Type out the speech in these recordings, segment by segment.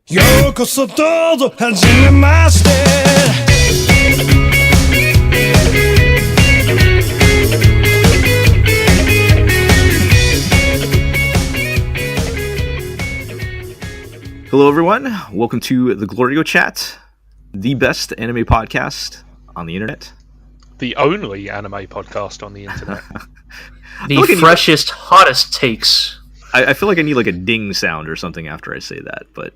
ようこそどうぞはじめまして Hello everyone, welcome to the GLORIO Chat, the best anime podcast on the internet. The only anime podcast on the internet. The freshest, hottest takes. I feel like I need like a ding sound or something after I say that, but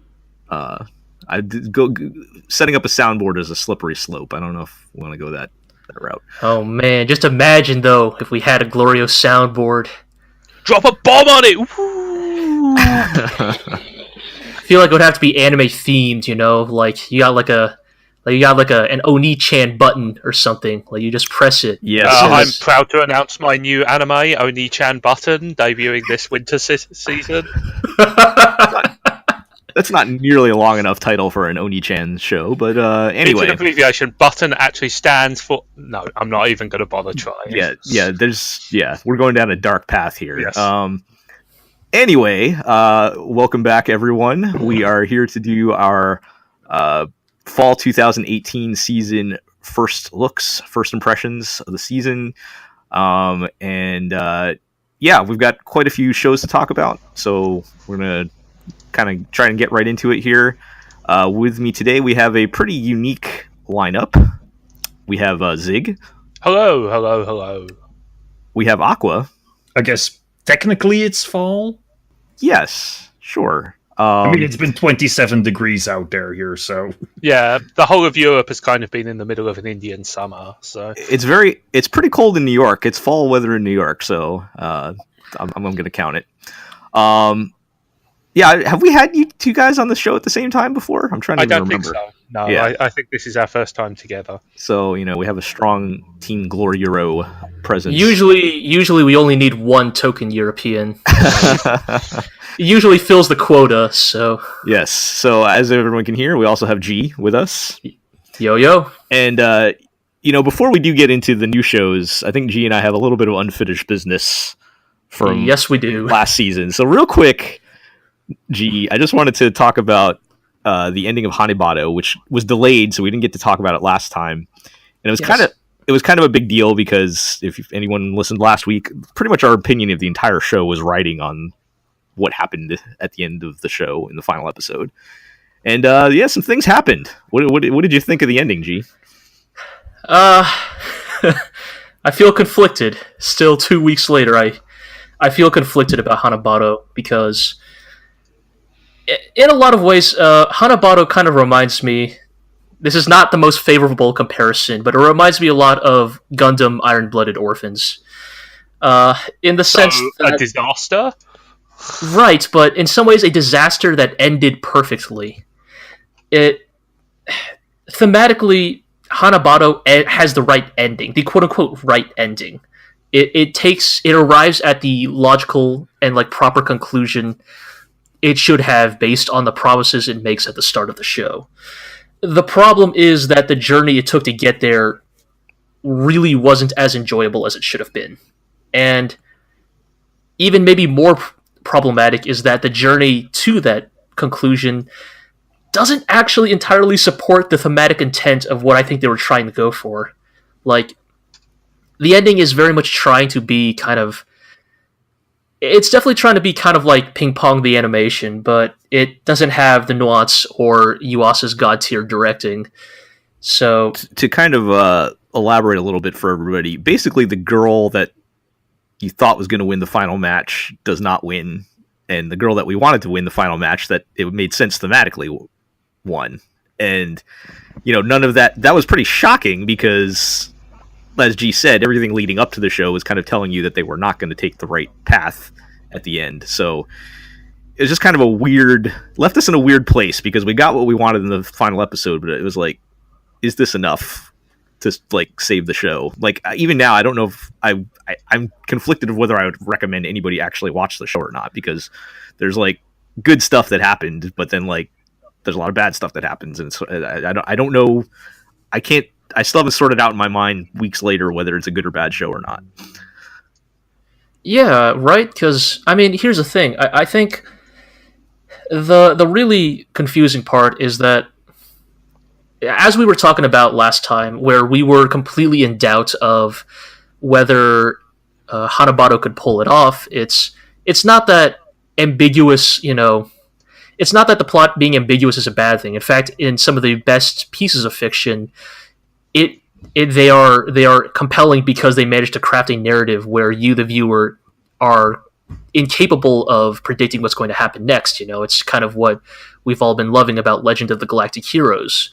setting up a soundboard is a slippery slope. I don't know if we want to go that route. Oh man, just imagine though if we had a GLORIO soundboard. Drop a bomb on it! I feel like it would have to be anime themed, you know, like you got an Oni-chan button or something. Like you just press it. Yes. I'm proud to announce my new anime Oni-chan button debuting this winter season. That's not nearly a long enough title for an Oni-chan show, but anyway. It's an abbreviation. Button actually stands for... No, I'm not even going to bother trying. We're going down a dark path here. Yes. Anyway, welcome back, everyone. We are here to do our fall 2018 season first looks, first impressions of the season. We've got quite a few shows to talk about, so we're going to kind of try and get right into it here. With me today, we have a pretty unique lineup. We have Zigg. Hello. We have Aqua. I guess technically it's fall. Yes, sure. I mean, it's been 27 degrees out there here, so... Yeah, the whole of Europe has kind of been in the middle of an Indian summer, so... It's pretty cold in New York. It's fall weather in New York, so I'm going to count it. Have we had you two guys on the show at the same time before? I'm trying to remember. I don't think so. No, yeah. I think this is our first time together. So, we have a strong Team GLORIO presence. Usually we only need one token European. It usually fills the quota, so... Yes, so as everyone can hear, we also have G with us. Yo. And, before we do get into the new shows, I think G and I have a little bit of unfinished business from yes, we do. Last season. So real quick, G, I just wanted to talk about the ending of Hanebado, which was delayed, so we didn't get to talk about it last time. And it was kind of a big deal because if anyone listened last week, pretty much our opinion of the entire show was riding on what happened at the end of the show in the final episode. And some things happened. What did you think of the ending, G? I feel conflicted. Still 2 weeks later, I feel conflicted about Hanebado because in a lot of ways, Hanebado kind of reminds me... This is not the most favorable comparison, but it reminds me a lot of Gundam Iron-Blooded Orphans. In the sense that... A disaster? Right, but in some ways a disaster that ended perfectly. Thematically, Hanebado has the right ending, the quote-unquote right ending. It arrives at the logical and proper conclusion it should have based on the promises it makes at the start of the show. The problem is that the journey it took to get there really wasn't as enjoyable as it should have been. And even maybe more problematic is that the journey to that conclusion doesn't actually entirely support the thematic intent of what I think they were trying to go for. The ending is very much trying to be it's definitely trying to be kind of like Ping Pong the animation, but it doesn't have the nuance or Yuasa's god tier directing. So to kind of elaborate a little bit for everybody, basically the girl that you thought was going to win the final match does not win, and the girl that we wanted to win the final match that it made sense thematically won. And none of that was pretty shocking because, as G said, everything leading up to the show was kind of telling you that they were not going to take the right path at the end. So it was just kind of left us in a weird place because we got what we wanted in the final episode, but it was like, is this enough to save the show? Even now, I don't know if I'm conflicted of whether I would recommend anybody actually watch the show or not, because there's good stuff that happened, but then there's a lot of bad stuff that happens, and it's, I don't know. I still haven't sorted out in my mind weeks later whether it's a good or bad show or not. Yeah, right? Because, here's the thing. I think the really confusing part is that, as we were talking about last time, where we were completely in doubt of whether Hanebado could pull it off, it's not that ambiguous, it's not that the plot being ambiguous is a bad thing. In fact, in some of the best pieces of fiction, they are compelling because they manage to craft a narrative where you, the viewer, are incapable of predicting what's going to happen next. It's kind of what we've all been loving about Legend of the Galactic Heroes.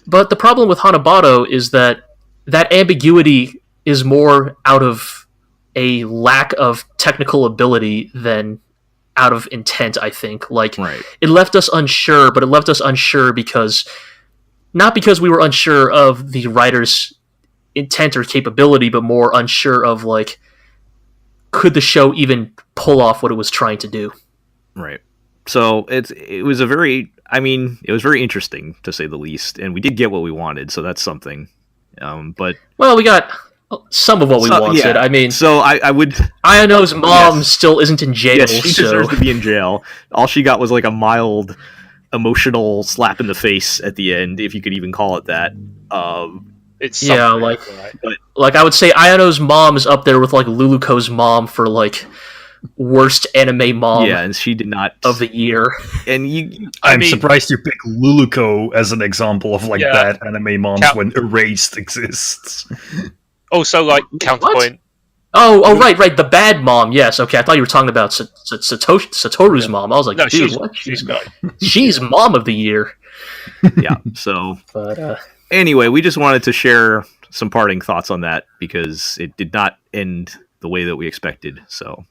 But the problem with Hanebado is that ambiguity is more out of a lack of technical ability than out of intent, I think. Right. It left us unsure, but it left us unsure not because we were unsure of the writer's intent or capability, but more unsure of, could the show even pull off what it was trying to do? Right. So it was very interesting, to say the least, and we did get what we wanted, so that's something. But we got some of what we wanted. Yeah. I mean, so I would. Ayano's mom still isn't in jail. Yes, she deserves to be in jail. All she got was a mild emotional slap in the face at the end, if you could even call it that. It's right? I would say Ayano's mom is up there with Luluko's mom for worst anime mom. Yeah, and she did not of the year. And I'm surprised you pick Luluko as an example of bad anime moms when Erased exists. Also, counterpoint. Oh, right, the bad mom. Yes, okay. I thought you were talking about Satoru's mom. I was like, no, dude, what? She's mom of the year. Yeah. So, but anyway, we just wanted to share some parting thoughts on that because it did not end the way that we expected. So,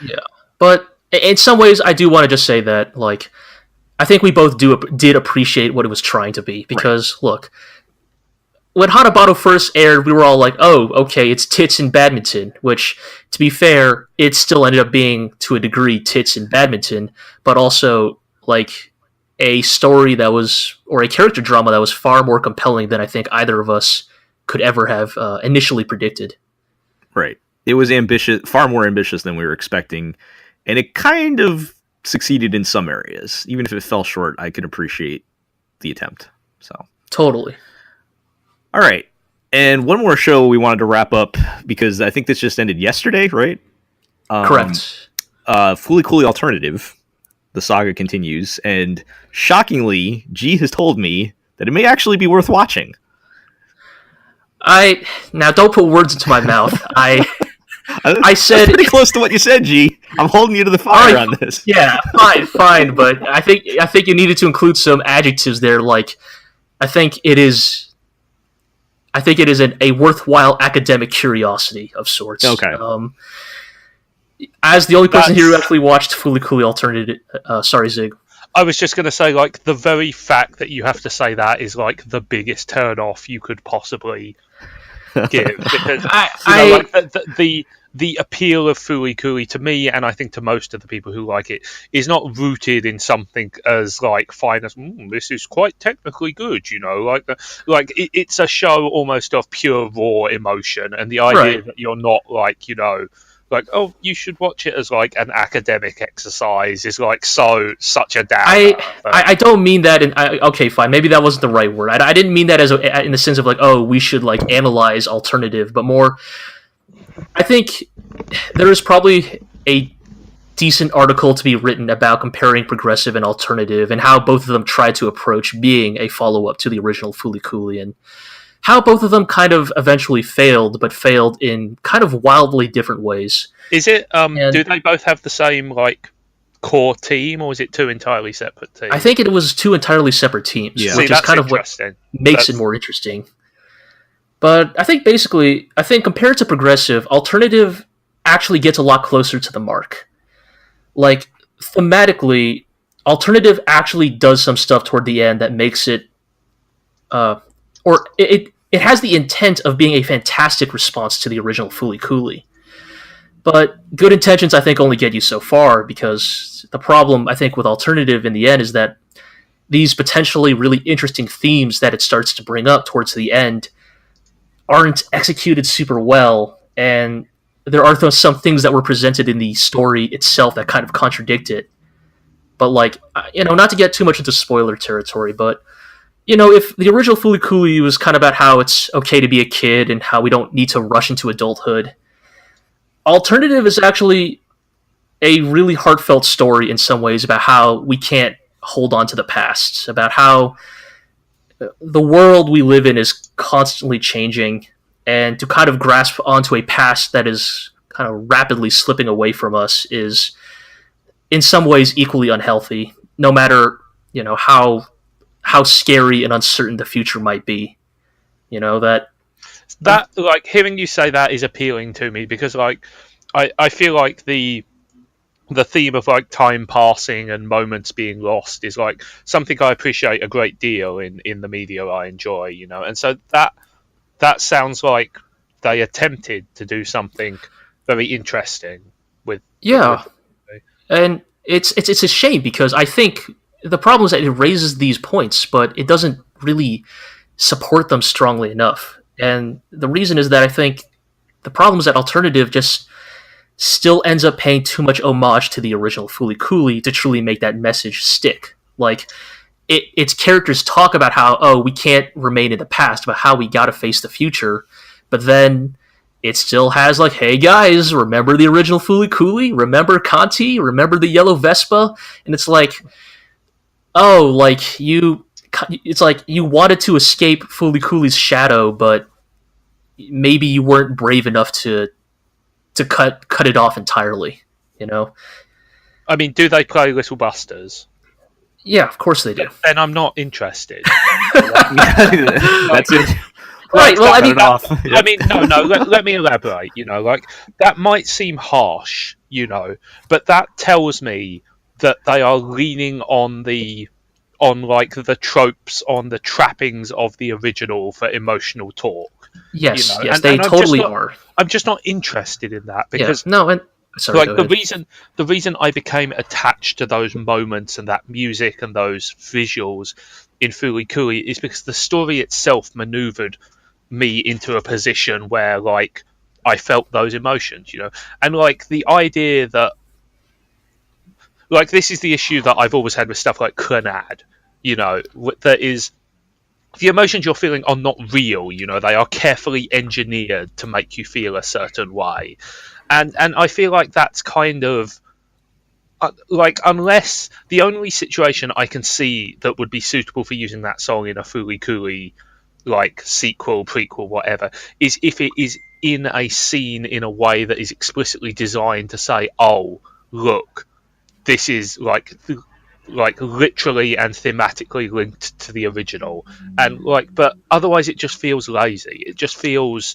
yeah. But in some ways, I do want to just say that, I think we both did appreciate what it was trying to be because, look. When Hanebado first aired, we were all like, oh, okay, it's tits and badminton, which, to be fair, it still ended up being, to a degree, tits and badminton, but also, a story that was, or a character drama that was far more compelling than I think either of us could ever have initially predicted. Right. It was ambitious, far more ambitious than we were expecting, and it kind of succeeded in some areas. Even if it fell short, I could appreciate the attempt. So Totally. All right. And one more show we wanted to wrap up because I think this just ended yesterday, right? Correct. FLCL Alternative. The saga continues. And shockingly, G has told me that it may actually be worth watching. Now, don't put words into my mouth. I said... That's pretty close to what you said, G. I'm holding you to the fire on this. Yeah, fine. But I think you needed to include some adjectives there. I think it is a worthwhile academic curiosity of sorts. Okay. As the only person here who actually watched FLCL Alternative, sorry, Zigg. I was just going to say, the very fact that you have to say that is the biggest turn off you could possibly give, because the appeal of FLCL to me, and I think to most of the people who like it, is not rooted in something as fine as this is quite technically good. It's a show almost of pure raw emotion, and the idea that you're not oh, you should watch it as an academic exercise is such a downer. I don't mean that okay, fine, maybe that wasn't the right word. I didn't mean that in the sense of oh, we should analyze Alternative, but more I think there is probably a decent article to be written about comparing Progressive and Alternative and how both of them tried to approach being a follow-up to the original FLCL, and how both of them kind of eventually failed, but failed in kind of wildly different ways. Is it, do they both have the same, core team, or is it two entirely separate teams? I think it was two entirely separate teams, which is kind of what makes it more interesting. But I think compared to Progressive, Alternative actually gets a lot closer to the mark. Thematically, Alternative actually does some stuff toward the end that makes it, it has the intent of being a fantastic response to the original FLCL. But good intentions, I think, only get you so far, because the problem, I think, with Alternative in the end is that these potentially really interesting themes that it starts to bring up towards the end aren't executed super well, and there are some things that were presented in the story itself that kind of contradict it. But like, not to get too much into spoiler territory, but if the original Fooly Cooly was kind of about how it's okay to be a kid and how we don't need to rush into adulthood, Alternative is actually a really heartfelt story in some ways about how we can't hold on to the past, about how the world we live in is constantly changing, and to kind of grasp onto a past that is kind of rapidly slipping away from us is in some ways equally unhealthy, no matter how scary and uncertain the future might be. That like hearing you say that is appealing to me, because like I feel like the theme of like time passing and moments being lost is like something I appreciate a great deal in the media I enjoy, and so that sounds like they attempted to do something very interesting with. And it's a shame, because I think the problem is that it raises these points, but it doesn't really support them strongly enough. And the reason is that I think the problem is that Alternative just still ends up paying too much homage to the original Fooly Cooly to truly make that message stick. Like, its characters talk about how, we can't remain in the past, but how we gotta face the future, but then it still has like, hey guys, remember the original Fooly Cooly? Remember Conti? Remember the yellow Vespa? And it's like, it's like you wanted to escape Fooly Cooly's shadow, but maybe you weren't brave enough to cut it off entirely, I mean, do they play Little Busters? Yeah, of course they do. Then I'm not interested. That's it. Right. Well, I mean, no. Let me elaborate. Like that might seem harsh, but that tells me that they are leaning on the tropes, on the trappings of the original for emotional talk. Yes, they totally are. I'm just not interested in that, because sorry, the reason I became attached to those moments and that music and those visuals in Fooly Cooly is because the story itself maneuvered me into a position where like I felt those emotions, and like the idea that like this is the issue that I've always had with stuff like Clannad, that is the emotions you're feeling are not real, they are carefully engineered to make you feel a certain way. And I feel like that's kind of like, unless the only situation I can see that would be suitable for using that song in a Fooly Cooly like sequel, prequel, whatever, is if it is in a scene in a way that is explicitly designed to say, oh, look, this is like literally and thematically linked to the original, and like, but otherwise it just feels lazy. It just feels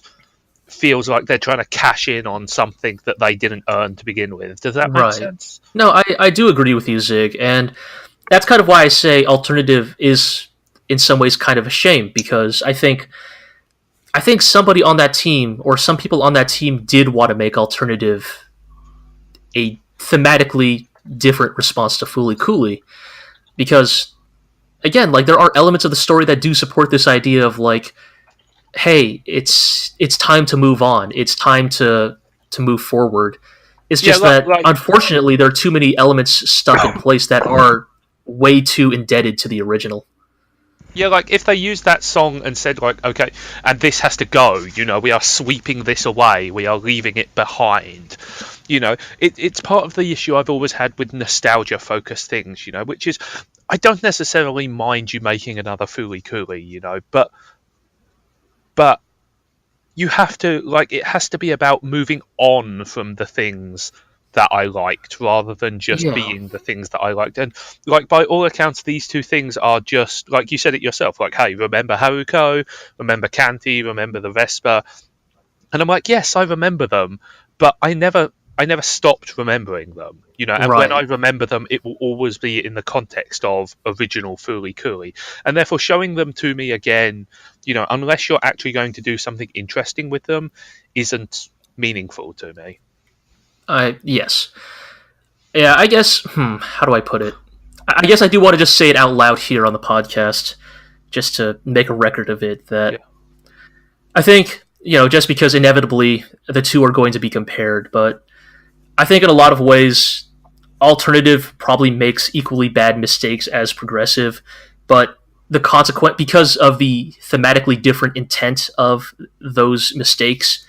like they're trying to cash in on something that they didn't earn to begin with. Does that make sense? No, I do agree with you, Zigg, and that's kind of why I say Alternative is in some ways kind of a shame, because I think somebody on that team, or some people on that team, did want to make Alternative a thematically different response to Fooly Cooly, because again, like, there are elements of the story that do support this idea of like, hey, it's time to move on, it's time to move forward. It's just that unfortunately there are too many elements stuck in place that are way too indebted to the original. Yeah, like if they used that song and said like, okay, and this has to go, we are sweeping this away, we are leaving it behind. It's part of the issue I've always had with nostalgia-focused things, which is, I don't necessarily mind you making another Fooly Cooly, but you have to, like, it has to be about moving on from the things that I liked, rather than just being the things that I liked. And like, by all accounts, these two things are just, like you said it yourself, like, hey, remember Haruko, remember Kanti, remember the Vespa, and I'm like, yes, I remember them, but I never stopped remembering them, and when I remember them, it will always be in the context of original Fooly Cooly, and therefore showing them to me again, unless you're actually going to do something interesting with them, isn't meaningful to me. Yes. Yeah, I guess, how do I put it? I guess I do want to just say it out loud here on the podcast, just to make a record of it, that I think, just because inevitably the two are going to be compared, but I think in a lot of ways, Alternative probably makes equally bad mistakes as Progressive, but because of the thematically different intent of those mistakes,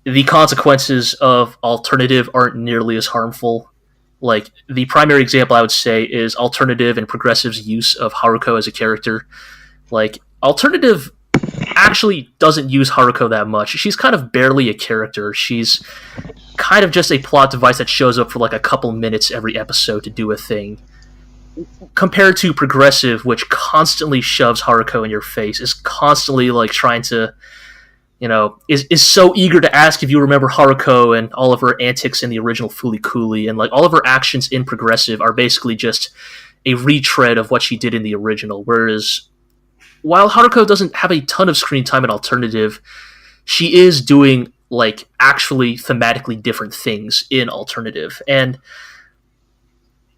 the consequences of Alternative aren't nearly as harmful. Like, the primary example I would say is Alternative and Progressive's use of Haruko as a character. Like, Alternative actually doesn't use Haruko that much. She's kind of barely a character. She's kind of just a plot device that shows up for like a couple minutes every episode to do a thing. Compared to Progressive, which constantly shoves Haruko in your face, is constantly like trying to, is so eager to ask if you remember Haruko and all of her antics in the original Fulikuli, and like all of her actions in Progressive are basically just a retread of what she did in the original. Whereas, while Haruko doesn't have a ton of screen time in Alternative, she is doing like actually thematically different things in Alternative, and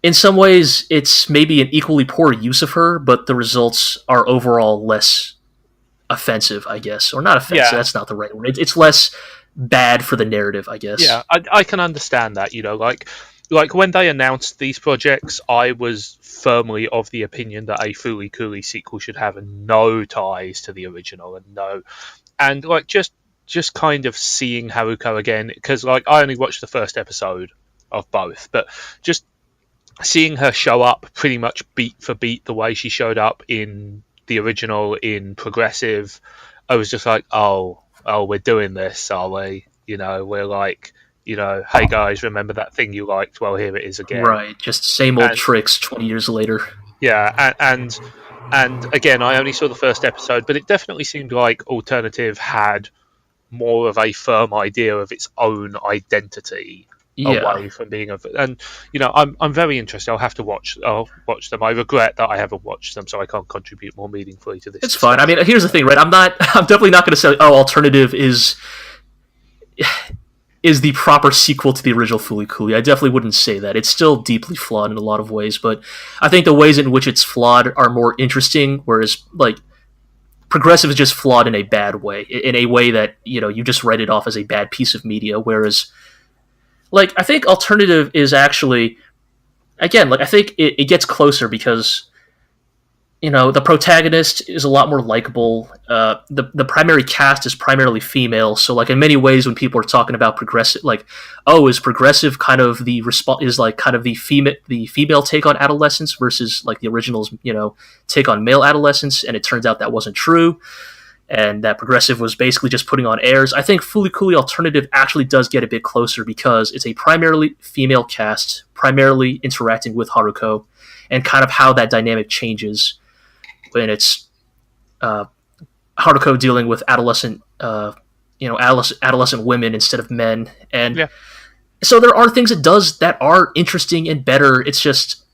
in some ways it's maybe an equally poor use of her, but the results are overall less offensive, I guess. Or not offensive, that's not the right word. It's less bad for the narrative, I guess. Yeah, I can understand that, like when they announced these projects, I was firmly of the opinion that a Fulikuli sequel should have no ties to the original, and like just kind of seeing Haruko again, because like I only watched the first episode of both, but just seeing her show up pretty much beat for beat the way she showed up in the original in Progressive, I was just like, oh, we're doing this, are we? We're like, hey guys, remember that thing you liked? Well, here it is again. Right, just same old tricks 20 years later. Yeah, and again, I only saw the first episode, but it definitely seemed like Alternative had more of a firm idea of its own identity away from being and I'm very interested. I'll watch them. I regret that I haven't watched them, so I can't contribute more meaningfully to this. It's fine. I mean, here's the thing, right? I'm definitely not going to say, Alternative is the proper sequel to the original Fulikuli. I definitely wouldn't say that. It's still deeply flawed in a lot of ways, but I think the ways in which it's flawed are more interesting, whereas like Progressive is just flawed in a bad way, in a way that you just write it off as a bad piece of media, whereas like I think Alternative is actually, again, like I think it gets closer because the protagonist is a lot more likable. The primary cast is primarily female, so like in many ways, when people are talking about Progressive, like, is Progressive kind of the female take on adolescence versus like the original's take on male adolescence, and it turns out that wasn't true, and that Progressive was basically just putting on airs. I think Fulikuli Alternative actually does get a bit closer because it's a primarily female cast, primarily interacting with Haruko, and kind of how that dynamic changes when it's Haruko dealing with adolescent women instead of men, and so there are things it does that are interesting and better. It's just,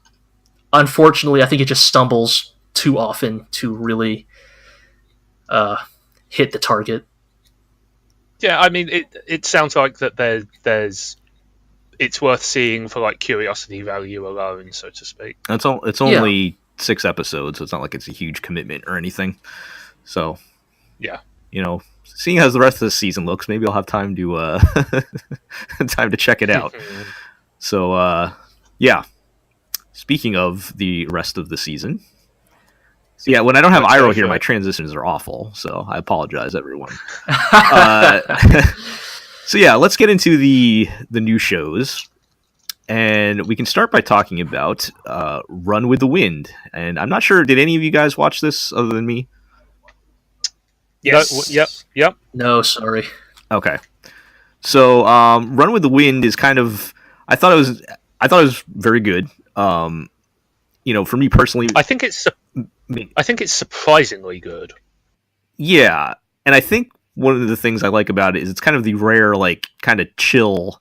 unfortunately, I think it just stumbles too often to really hit the target. Yeah, I mean, it sounds like that there's it's worth seeing for like curiosity value alone, so to speak. It's only 6 episodes, so it's not like it's a huge commitment or anything. So seeing how the rest of the season looks, maybe I'll have time to time to check it out. So speaking of the rest of the season, so when I don't have Iro here, my transitions are awful, so I apologize, everyone. So let's get into the new shows. And we can start by talking about Run with the Wind. And I'm not sure, did any of you guys watch this other than me? Yes. Yep. No, sorry. Okay. So Run with the Wind is kind of, I thought it was very good. For me personally, I think it's surprisingly good. Yeah. And I think one of the things I like about it is it's kind of the rare, like, kind of chill,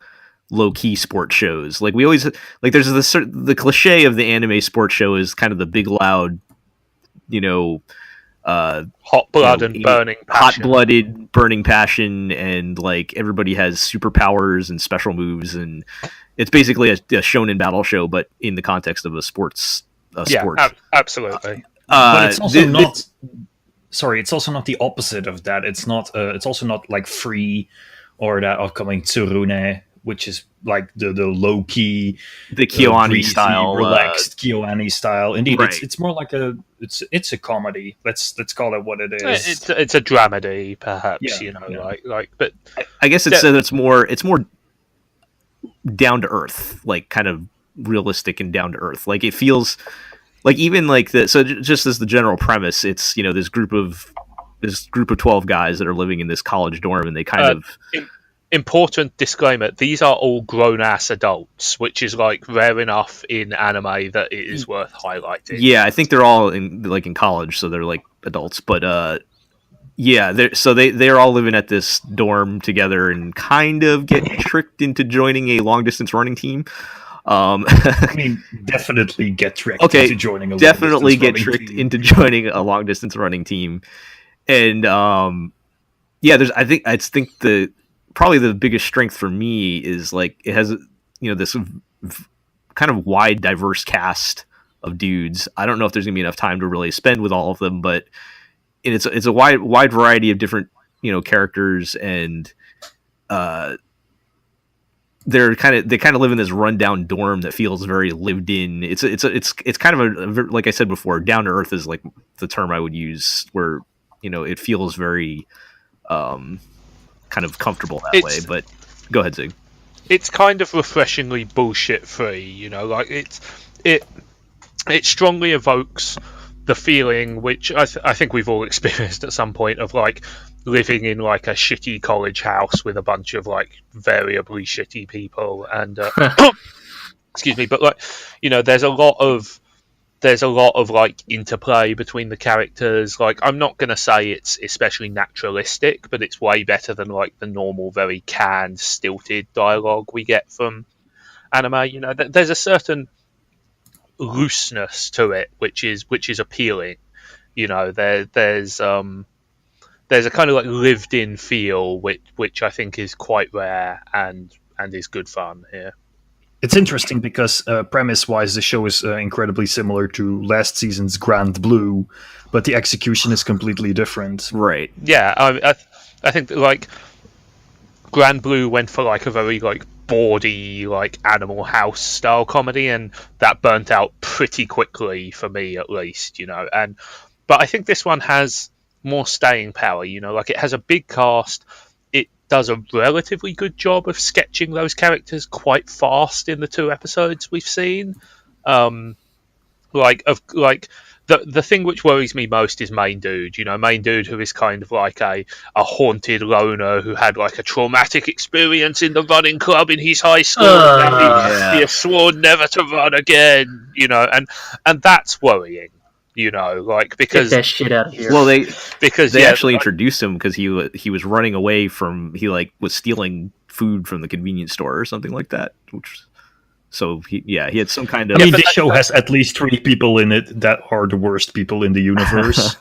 low-key sports shows. Like, we always, like, there's the cliche of the anime sports show is kind of the big, loud, hot-blooded, burning passion. Hot-blooded, burning passion, and, like, everybody has superpowers and special moves, and it's basically a shonen battle show, but in the context of a sports. Absolutely. But it's also not... Sorry, it's also not the opposite of that. It's not. It's also not like Free or that upcoming Tsurune, which is like the low key, the Kyoani breezy, style, relaxed Kyoani style. Indeed, right. it's more like it's a comedy. Let's call it what it is. It's a dramedy, perhaps. Yeah, You know, yeah. like. But I guess it's more down to earth, like kind of realistic and down to earth. Like it feels like even like just as the general premise, it's this group of 12 guys that are living in this college dorm, and they kind of important disclaimer: these are all grown-ass adults, which is like rare enough in anime that it is worth highlighting. Yeah, I think they're all in college, so they're like adults. But yeah, they're all living at this dorm together and kind of get tricked into joining a long distance running team. I mean, definitely get tricked into joining into joining a long distance running team. And yeah, I think probably the biggest strength for me is like it has this kind of wide, diverse cast of dudes. I don't know if there's gonna be enough time to really spend with all of them, but it's a wide variety of different characters, and they kind of live in this rundown dorm that feels very lived in. It's kind of like I said before, down to earth is like the term I would use, where it feels very kind of comfortable that way. But go ahead, Zigg. It's kind of refreshingly bullshit free, like it strongly evokes the feeling, which I think we've all experienced at some point, of like living in like a shitty college house with a bunch of like variably shitty people, and excuse me, but like there's a lot of like interplay between the characters. Like, I'm not gonna say it's especially naturalistic, but it's way better than like the normal, very canned, stilted dialogue we get from anime. There's a certain looseness to it, which is appealing. There's a kind of like lived in feel, which I think is quite rare and is good fun here. It's interesting because premise-wise, the show is incredibly similar to last season's Grand Blue, but the execution is completely different. Right. Yeah, I think that, like, Grand Blue went for like a very like bawdy, like Animal House style comedy, and that burnt out pretty quickly for me, at least. But I think this one has more staying power. Like, it has a big cast. Does a relatively good job of sketching those characters quite fast in the 2 episodes we've seen. The thing which worries me most is Main Dude. Main Dude, who is kind of like a haunted loner who had like a traumatic experience in the running club in his high school. And he has sworn never to run again. And that's worrying. Because get that shit out of here. Well, they actually introduced him because he was running away from, he like was stealing food from the convenience store or something like that. So he had some kind of. I mean, this show has at least 3 people in it that are the worst people in the universe.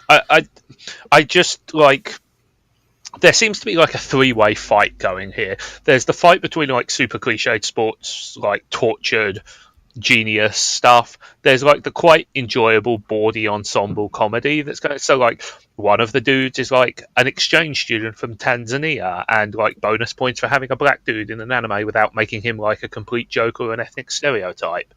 I just like. There seems to be like a 3-way fight going here. There's the fight between like super cliched sports, like tortured genius stuff. There's like the quite enjoyable bawdy ensemble comedy that's going. So like one of the dudes is like an exchange student from Tanzania, and like bonus points for having a black dude in an anime without making him like a complete joke or an ethnic stereotype.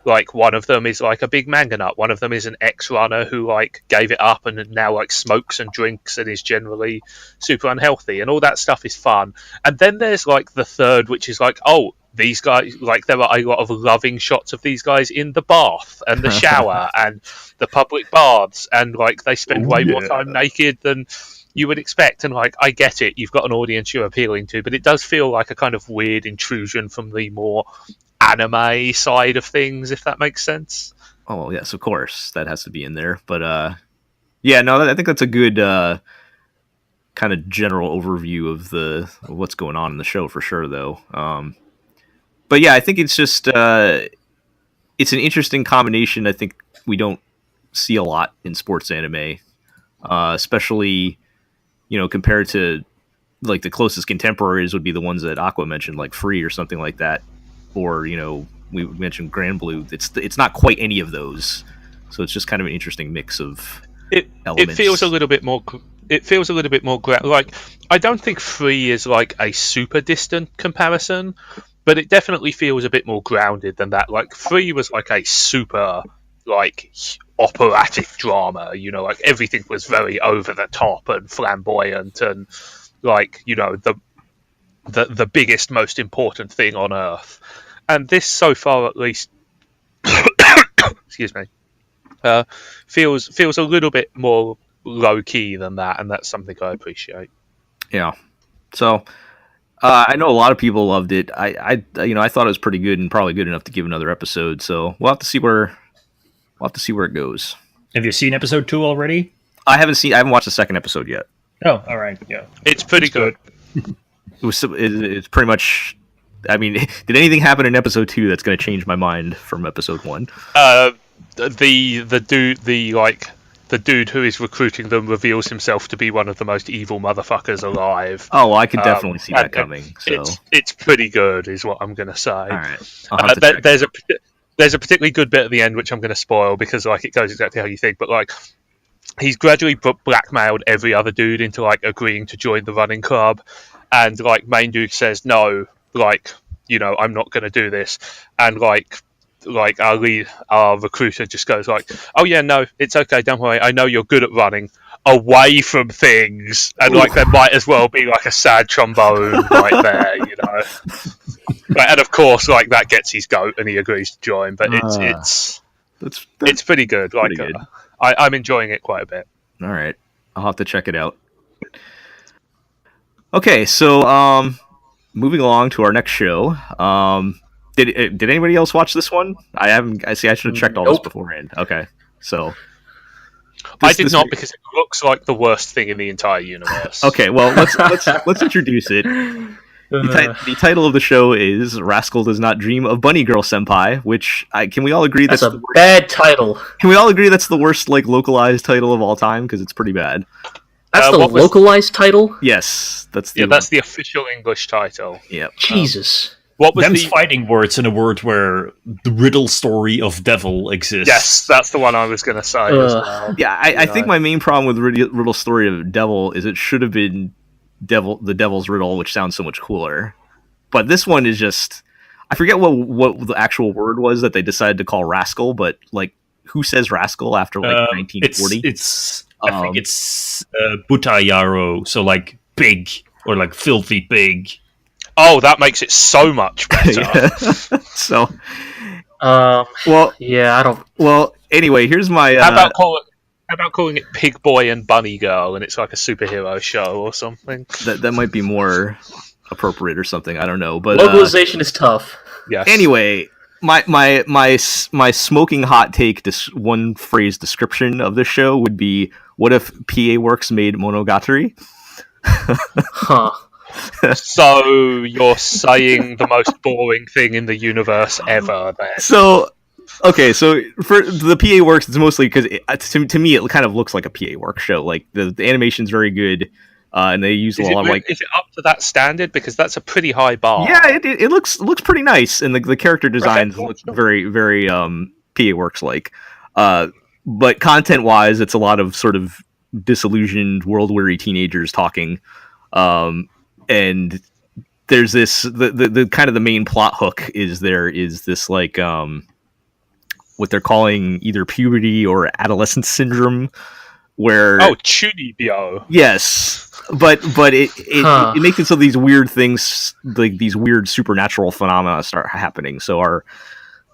Like one of them is like a big manga nut. One of them is an ex-runner who like gave it up and now like smokes and drinks and is generally super unhealthy, and all that stuff is fun. And then there's like the third, which is like, oh, these guys, like, there are a lot of loving shots of these guys in the bath and the shower and the public baths, and like they spend way more time naked than you would expect. And like, I get it, you've got an audience you're appealing to, but it does feel like a kind of weird intrusion from the more anime side of things, if that makes sense. Oh yes, of course that has to be in there. But yeah, no, I think that's a good kind of general overview of what's going on in the show for sure, though. But yeah, I think it's just it's an interesting combination. I think we don't see a lot in sports anime, especially compared to like the closest contemporaries would be the ones that Aqua mentioned, like Free or something like that, or we mentioned Grand Blue. It's not quite any of those, so it's just kind of an interesting mix of elements. It feels a little bit more it feels a little bit more like, I don't think 3 is like a super distant comparison, but it definitely feels a bit more grounded than that. Like 3 was like a super like operatic drama, you know, like everything was very over the top and flamboyant and like, you know, the biggest, most important thing on earth. And this, so far at least, excuse me, feels a little bit more low key than that, and that's something I appreciate. Yeah. So I know a lot of people loved it. I thought it was pretty good and probably good enough to give another episode. So we'll have to see where it goes. Have you seen episode 2 already? I haven't watched the second episode yet. Oh, all right. Yeah, It's pretty good. It's pretty much. I mean, did anything happen in episode 2 that's going to change my mind from episode 1? The dude who is recruiting them reveals himself to be one of the most evil motherfuckers alive. Oh, well, I could definitely see that coming. So It's pretty good, is what I'm going to say. all right, I'll have to check. There's a particularly good bit at the end which I'm going to spoil because like it goes exactly how you think. But like he's gradually blackmailed every other dude into like agreeing to join the running club, and like main dude says no, like, you know, I'm not going to do this, and like our recruiter just goes like, oh yeah, no, it's okay, don't worry, I know you're good at running away from things, and like there might as well be like a sad trombone right there, you know. Like, and of course like that gets his goat and he agrees to join, but it's pretty good. Like pretty good. I'm enjoying it quite a bit. All right, I'll have to check it out. Okay, so moving along to our next show. Did anybody else watch this one? I haven't. I see. I should have checked all this beforehand. Okay, so I did not, because it looks like the worst thing in the entire universe. Okay, well let's introduce it. The title of the show is "Rascal Does Not Dream of Bunny Girl Senpai," which can we all agree that's a bad title? Can we all agree that's the worst like localized title of all time, because it's pretty bad? That's the localized title? Yes, that's the that's the official English title. Yeah. Jesus. What was Them's fighting words in a word where the riddle story of devil exists. Yes, that's the one I was going to say as well. Yeah, I think my main problem with riddle story of devil is it should have been the devil's riddle, which sounds so much cooler. But this one is just, I forget what the actual word was that they decided to call rascal, but like who says rascal after like 1940? I think it's butayaro, so like big or like filthy big. Oh, that makes it so much better. Yeah. So, yeah, I don't. Well, anyway, here's my. How about calling it Pig Boy and Bunny Girl, and it's like a superhero show or something? That might be more appropriate or something. I don't know, but localization is tough. Yes. Anyway, my smoking hot take, one phrase description of this show would be: what if PA Works made Monogatari? Huh. So you're saying the most boring thing in the universe ever, then? So, okay, so for the PA Works, it's mostly because to me it kind of looks like a PA Works show. Like the animation's very good, and they use a lot of like. Is it up to that standard? Because that's a pretty high bar. Yeah, it looks pretty nice, and the character designs look very very PA Works like. But content wise, it's a lot of sort of disillusioned, world weary teenagers talking. And there's this the kind of the main plot hook is this like what they're calling either puberty or adolescence syndrome, where chunibyo. Yes, but it makes it so these weird things, like these weird supernatural phenomena, start happening. So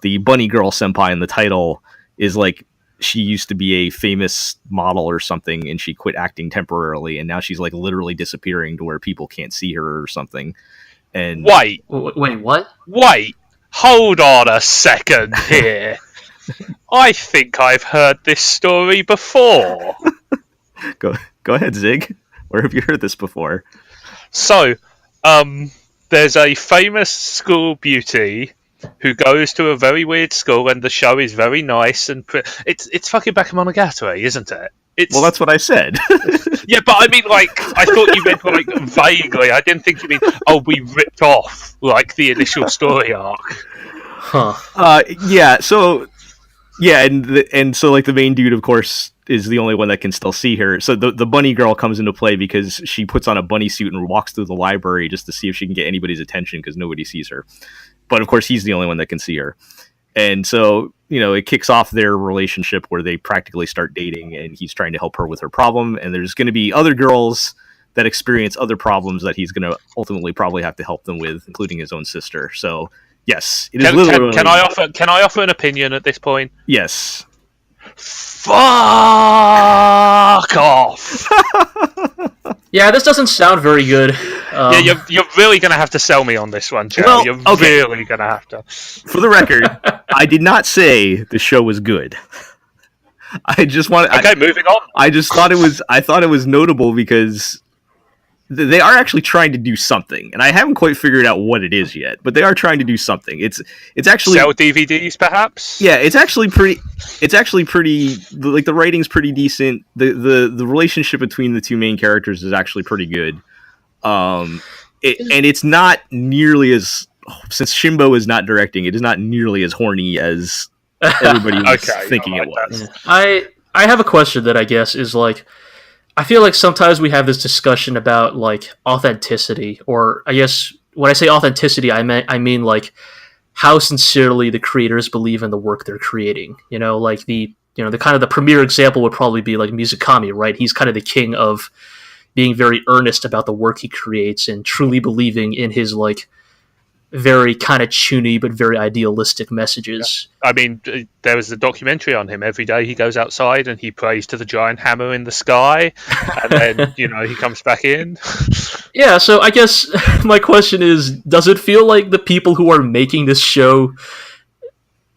the bunny girl senpai in the title is like, she used to be a famous model or something, and she quit acting temporarily, and now she's like literally disappearing to where people can't see her or something. And wait, what? Wait, hold on a second here. I think I've heard this story before. Go ahead, Zigg. Where have you heard this before? So, there's a famous school beauty who goes to a very weird school, and the show is very nice, and it's fucking Bakemonogatari, isn't it? Well, that's what I said. Yeah, but I mean, like, I thought you meant like vaguely. I didn't think you mean, we ripped off like the initial story arc. Huh. Yeah. So, yeah, and so like the main dude, of course, is the only one that can still see her. So the bunny girl comes into play because she puts on a bunny suit and walks through the library just to see if she can get anybody's attention because nobody sees her. But of course, he's the only one that can see her. And so, it kicks off their relationship where they practically start dating, and he's trying to help her with her problem. And there's going to be other girls that experience other problems that he's going to ultimately probably have to help them with, including his own sister. So, yes, it is literally... Can I offer an opinion at this point? Yes. Fuck off! Yeah, this doesn't sound very good. You're really going to have to sell me on this one, Joe. Well, you're okay. really going to have to. For the record, I did not say the show was good. I just want. Okay, moving on. I just thought it was. I thought it was notable because they are actually trying to do something, and I haven't quite figured out what it is yet. But they are trying to do something. It's actually sell DVDs, perhaps. Yeah, it's actually pretty. Like the writing's pretty decent. The relationship between the two main characters is actually pretty good. And it's not nearly as, since Shimbo is not directing, it is not nearly as horny as everybody was thinking it was. I have a question that I guess is like, I feel like sometimes we have this discussion about like authenticity, or I guess when I say authenticity, I mean like how sincerely the creators believe in the work they're creating. Like the kind of the premier example would probably be like Mizukami, right? He's kind of the king of being very earnest about the work he creates and truly believing in his like very kind of chuny but very idealistic messages. Yeah. I mean, there was a documentary on him. Every day he goes outside and he prays to the giant hammer in the sky, and then he comes back in. Yeah, so I guess my question is, does it feel like the people who are making this show,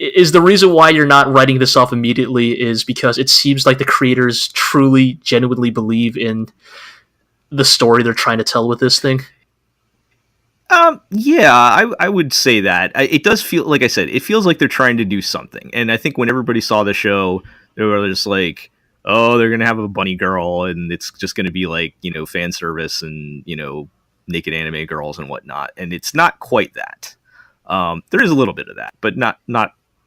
is the reason why you're not writing this off immediately is because it seems like the creators truly, genuinely believe in the story they're trying to tell with this thing? Yeah, I would say that. It does feel, like I said, it feels like they're trying to do something. And I think when everybody saw the show, they were just like, oh, they're going to have a bunny girl, and it's just going to be like, fan service and, naked anime girls and whatnot. And it's not quite that. There is a little bit of that, but not.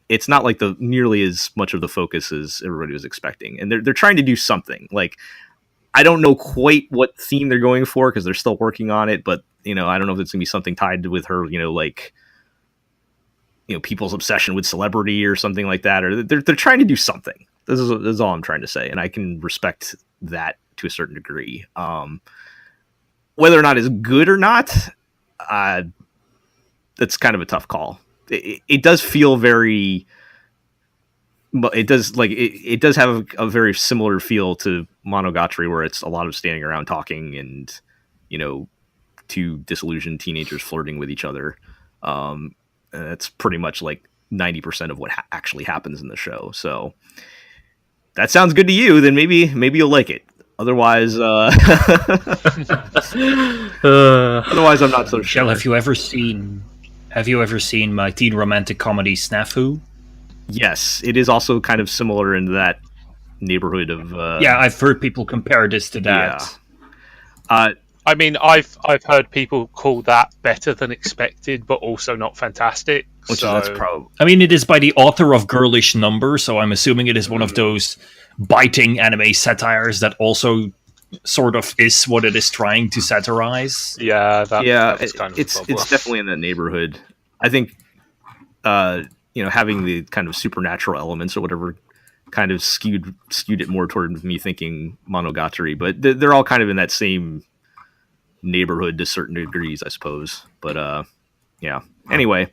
It's not like the nearly as much of the focus as everybody was expecting. And they're trying to do something. Like, I don't know quite what theme they're going for because they're still working on it, but I don't know if it's gonna be something tied with her, people's obsession with celebrity or something like that, or they're trying to do something. This is all I'm trying to say, and I can respect that to a certain degree. Whether or not it's good or not, that's kind of a tough call. It does feel very. But it does have a very similar feel to Monogatari, where it's a lot of standing around talking and, two disillusioned teenagers flirting with each other. That's pretty much like 90% of what actually happens in the show. So that sounds good to you. Then maybe you'll like it. Otherwise, otherwise I'm not so sure. Jel, have you ever seen my teen romantic comedy Snafu? Yes, it is also kind of similar in that neighborhood of. Yeah, I've heard people compare this to that. Yeah. I mean, I've heard people call that better than expected, but also not fantastic. That's probably. I mean, it is by the author of Girlish Number, so I'm assuming it is one of those biting anime satires that also sort of is what it is trying to satirize. Yeah, that was kind of it's definitely in that neighborhood. I think. Having the kind of supernatural elements or whatever kind of skewed it more toward me thinking Monogatari, but they're all kind of in that same neighborhood to certain degrees, I suppose. But yeah. Anyway,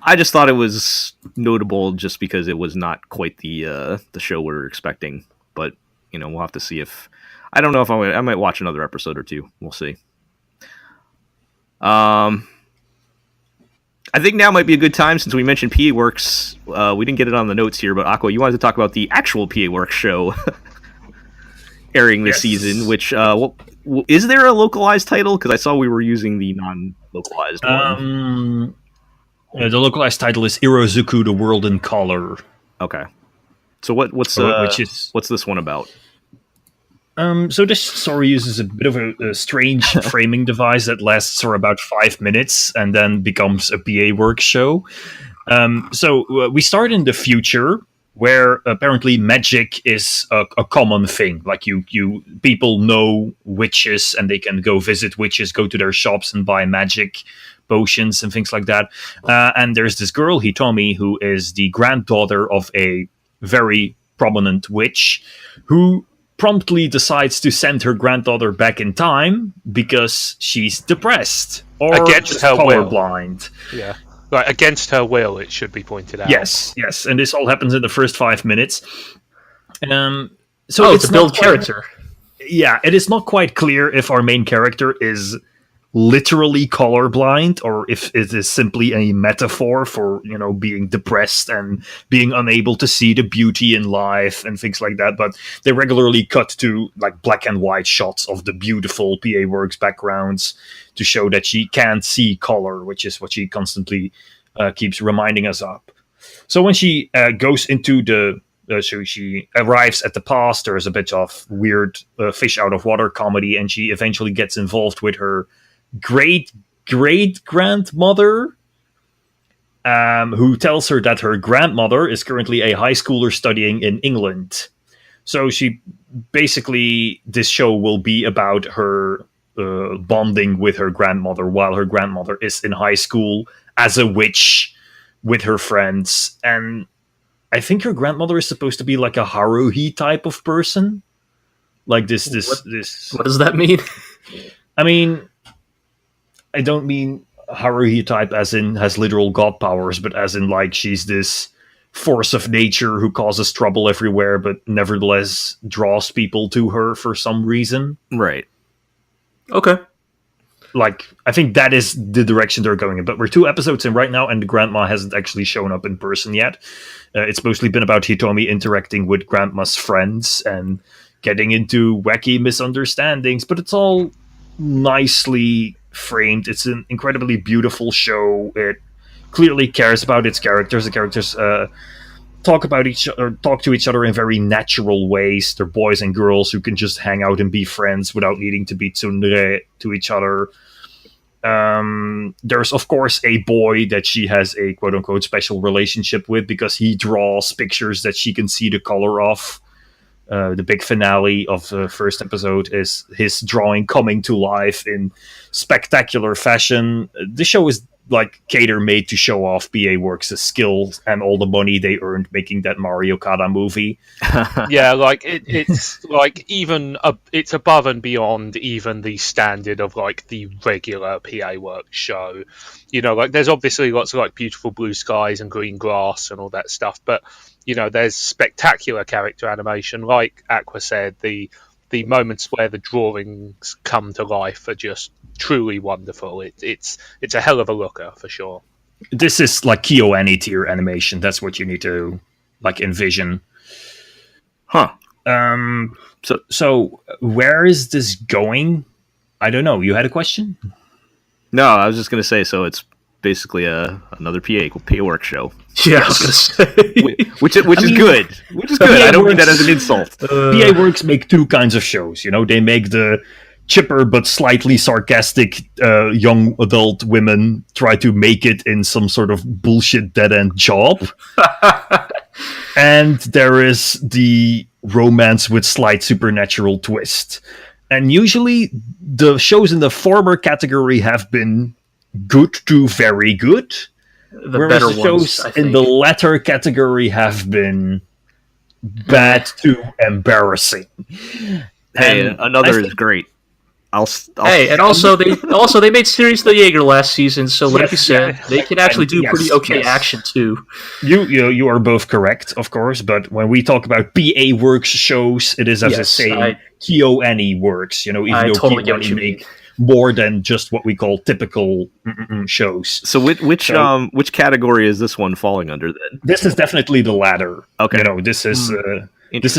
I just thought it was notable just because it was not quite the show we were expecting. But we'll have to see if I don't know if I might watch another episode or two. We'll see. I think now might be a good time since we mentioned PA Works. We didn't get it on the notes here, but Aqua, you wanted to talk about the actual PA Works show airing this season, which, is there a localized title? Because I saw we were using the non-localized one. The localized title is IRODUKU, The World in Color. Okay. So what's this one about? So this story uses a bit of a strange framing device that lasts for about 5 minutes and then becomes a PA Works show. So we start in the future, where apparently magic is a common thing. Like you people know witches, and they can go visit witches, go to their shops and buy magic potions and things like that. And there's this girl, Hitomi, who is the granddaughter of a very prominent witch, who promptly decides to send her granddaughter back in time because she's depressed or Against her will. colorblind. Yeah. Like, against her will, it should be pointed out. Yes, and this all happens in the first 5 minutes. So it's a build character. Yeah, it is not quite clear if our main character is literally colorblind or if it is simply a metaphor for, being depressed and being unable to see the beauty in life and things like that. But they regularly cut to like black and white shots of the beautiful PA Works backgrounds to show that she can't see color, which is what she constantly keeps reminding us of. So when she goes into so she arrives at the past, there's a bit of weird fish out of water comedy, and she eventually gets involved with her great-great-grandmother, who tells her that her grandmother is currently a high schooler studying in England. So she basically, this show will be about her bonding with her grandmother while her grandmother is in high school as a witch with her friends. And I think her grandmother is supposed to be like a Haruhi type of person. Like this. What does that mean? I mean, I don't mean Haruhi type as in has literal god powers, but as in like she's this force of nature who causes trouble everywhere, but nevertheless draws people to her for some reason. Right. Okay. Like, I think that is the direction they're going in. But we're 2 episodes in right now, and the grandma hasn't actually shown up in person yet. It's mostly been about Hitomi interacting with grandma's friends and getting into wacky misunderstandings, but it's all nicely framed. It's an incredibly beautiful show. It clearly cares about its characters. The characters talk to each other in very natural ways. They're boys and girls who can just hang out and be friends without needing to be tsundere to each other. There's of course a boy that she has a quote-unquote special relationship with because he draws pictures that she can see the color of. The big finale of the first episode is his drawing coming to life in spectacular fashion. The show is like cater-made to show off PA Works' skills and all the money they earned making that Mario Kada movie. Yeah, like it's like it's above and beyond even the standard of like the regular PA Works show. Like there's obviously lots of like beautiful blue skies and green grass and all that stuff, but there's spectacular character animation. Like Aqua said, the moments where the drawings come to life are just truly wonderful. It's a hell of a looker for sure. This is like KyoAni tier animation. That's what you need to like envision. Huh. So where is this going? I don't know. You had a question? No, I was just going to say, so it's basically another PA Work show. Yeah, I was gonna say. which is good. Which is good. I don't mean that as an insult. PA Works make 2 kinds of shows. They make the chipper but slightly sarcastic young adult women try to make it in some sort of bullshit dead-end job. And there is the romance with slight supernatural twist. And usually the shows in the former category have been good to very good. The better the shows ones, in the latter category have been bad to embarrassing. Hey, another is great. And also they made Series of the Jaeger last season, so like you said, they can actually do pretty okay action too. You are both correct, of course, but when we talk about PA Works shows, it is as I say, KyoAni Works. Even though totally get what you make more than just what we call typical shows. So which category is this one falling under then? This is definitely the latter. Okay. This is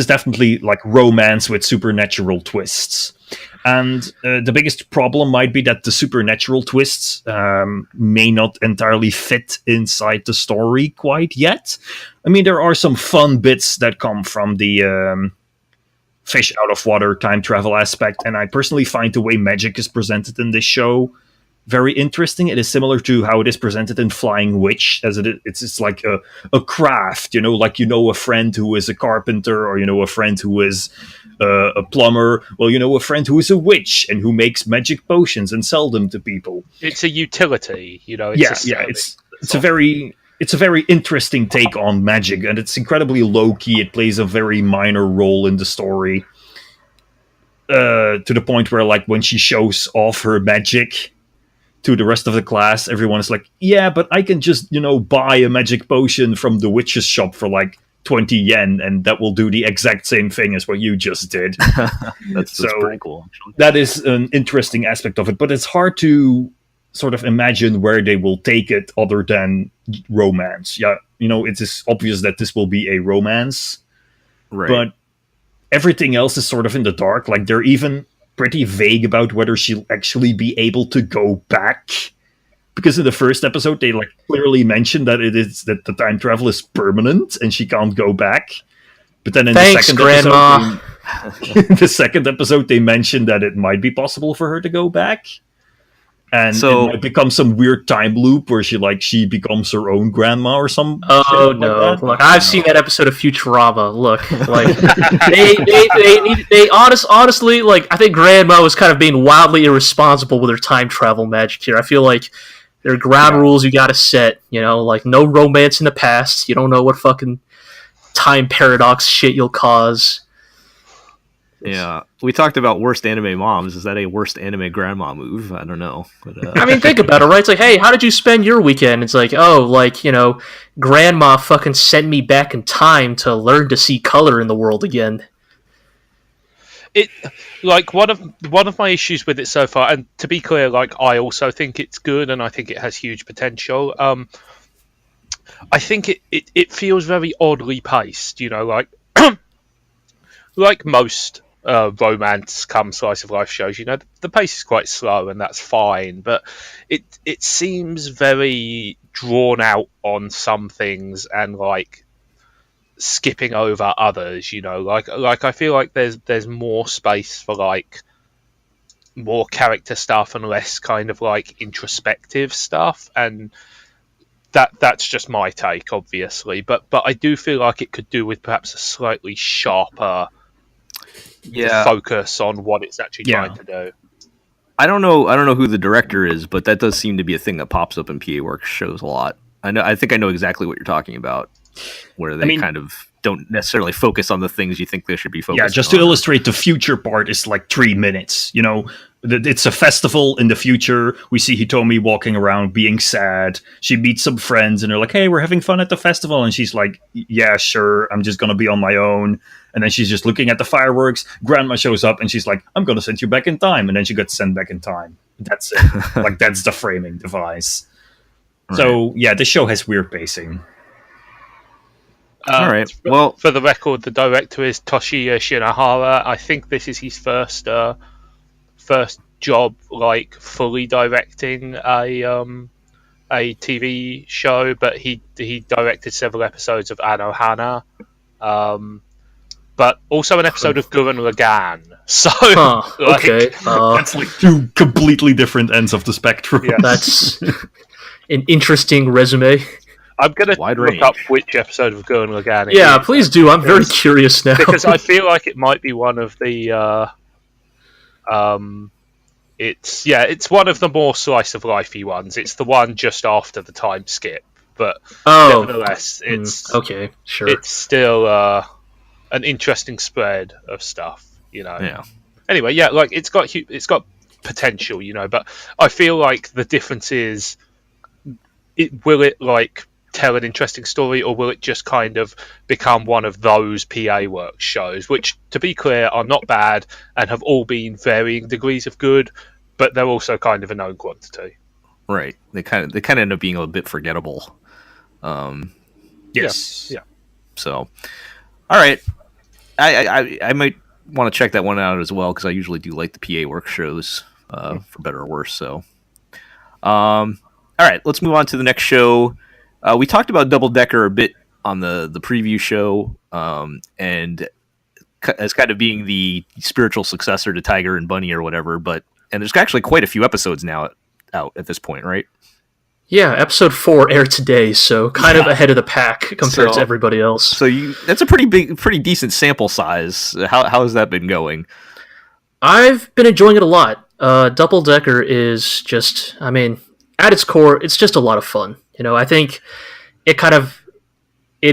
definitely like romance with supernatural twists. And the biggest problem might be that the supernatural twists may not entirely fit inside the story quite yet. I mean, there are some fun bits that come from the fish out of water time travel aspect, and I personally find the way magic is presented in this show very interesting. It is similar to how it is presented in Flying Witch, as it's like a craft, like a friend who is a carpenter, or a friend who is a plumber. Well, a friend who is a witch and who makes magic potions and sell them to people. It's a utility, It's a very interesting take on magic, and it's incredibly low key. It plays a very minor role in the story, to the point where, like, when she shows off her magic to the rest of the class, everyone is like, yeah, but I can just, buy a magic potion from the witch's shop for like 20 yen, and that will do the exact same thing as what you just did. That's pretty cool, actually. That is an interesting aspect of it, but it's hard to sort of imagine where they will take it other than romance. Yeah, it is obvious that this will be a romance, right? But everything else is sort of in the dark. Like, they're even pretty vague about whether she'll actually be able to go back, because in the first episode they like clearly mentioned that that the time travel is permanent and she can't go back. But then in the second episode they mentioned that it might be possible for her to go back, and so it might become some weird time loop where she becomes her own grandma or some. Oh no! Like look, I've seen that episode of Futurama. Look, like they honestly, like, I think Grandma was kind of being wildly irresponsible with her time travel magic here. I feel like there are ground rules you got to set. Like, no romance in the past. You don't know what fucking time paradox shit you'll cause. Yeah, we talked about worst anime moms. Is that a worst anime grandma move? I don't know. But, I mean, think about it, right? It's like, hey, how did you spend your weekend? It's like, oh, like, grandma fucking sent me back in time to learn to see color in the world again. It, like, one of my issues with it so far, and to be clear, like, I also think it's good and I think it has huge potential. I think it feels very oddly paced, like like most romance come slice of life shows, the pace is quite slow, and that's fine, but it seems very drawn out on some things and like skipping over others, like I feel like there's more space for like more character stuff and less kind of like introspective stuff, and that's just my take, obviously, but I do feel like it could do with perhaps a slightly sharper focus on what it's actually trying to do. I don't know who the director is, but that does seem to be a thing that pops up in PA Works shows a lot. I think I know exactly what you're talking about, where they kind of don't necessarily focus on the things you think they should be focusing on. Yeah, just to illustrate, the future part is like 3 minutes. It's a festival in the future. We see Hitomi walking around being sad. She meets some friends and they're like, hey, we're having fun at the festival. And she's like, yeah, sure, I'm just going to be on my own. And then she's just looking at the fireworks. Grandma shows up and she's like, I'm going to send you back in time. And then she gets sent back in time. That's it. Like, that's the framing device. Right. So, yeah, the show has weird pacing. All right. Well, for the record, the director is Toshiya Shinohara. I think this is his first job, like, fully directing a TV show, but he directed several episodes of Anohana, but also an episode of Gurren Lagann. So, okay, that's like two completely different ends of the spectrum. Yes. That's an interesting resume. I'm going to look up which episode of Gurren Lagann it Yeah, is, please do. I'm very curious now. Because I feel like it might be one of the... It's one of the more slice of lifey ones. It's the one just after the time skip. But nevertheless, it's... okay, sure. It's still an interesting spread of stuff, Yeah. Anyway, yeah, like, it's got potential, but I feel like the difference is... will it, like, tell an interesting story, or will it just kind of become one of those PA Works shows, which, to be clear, are not bad and have all been varying degrees of good, but they're also kind of a known quantity. Right. They kind of end up being a bit forgettable. Yes. Yeah. So, all right. I might want to check that one out as well, because I usually do like the PA Works shows, for better or worse. So, all right, let's move on to the next show. We talked about Double Decker a bit on the preview show, and as kind of being the spiritual successor to Tiger and Bunny or whatever. And there's actually quite a few episodes now out at this point, right? Yeah, episode 4 aired today, so kind of ahead of the pack compared to everybody else. So that's a pretty decent sample size. How has that been going? I've been enjoying it a lot. Double Decker is just, I mean, at its core, it's just a lot of fun. I think it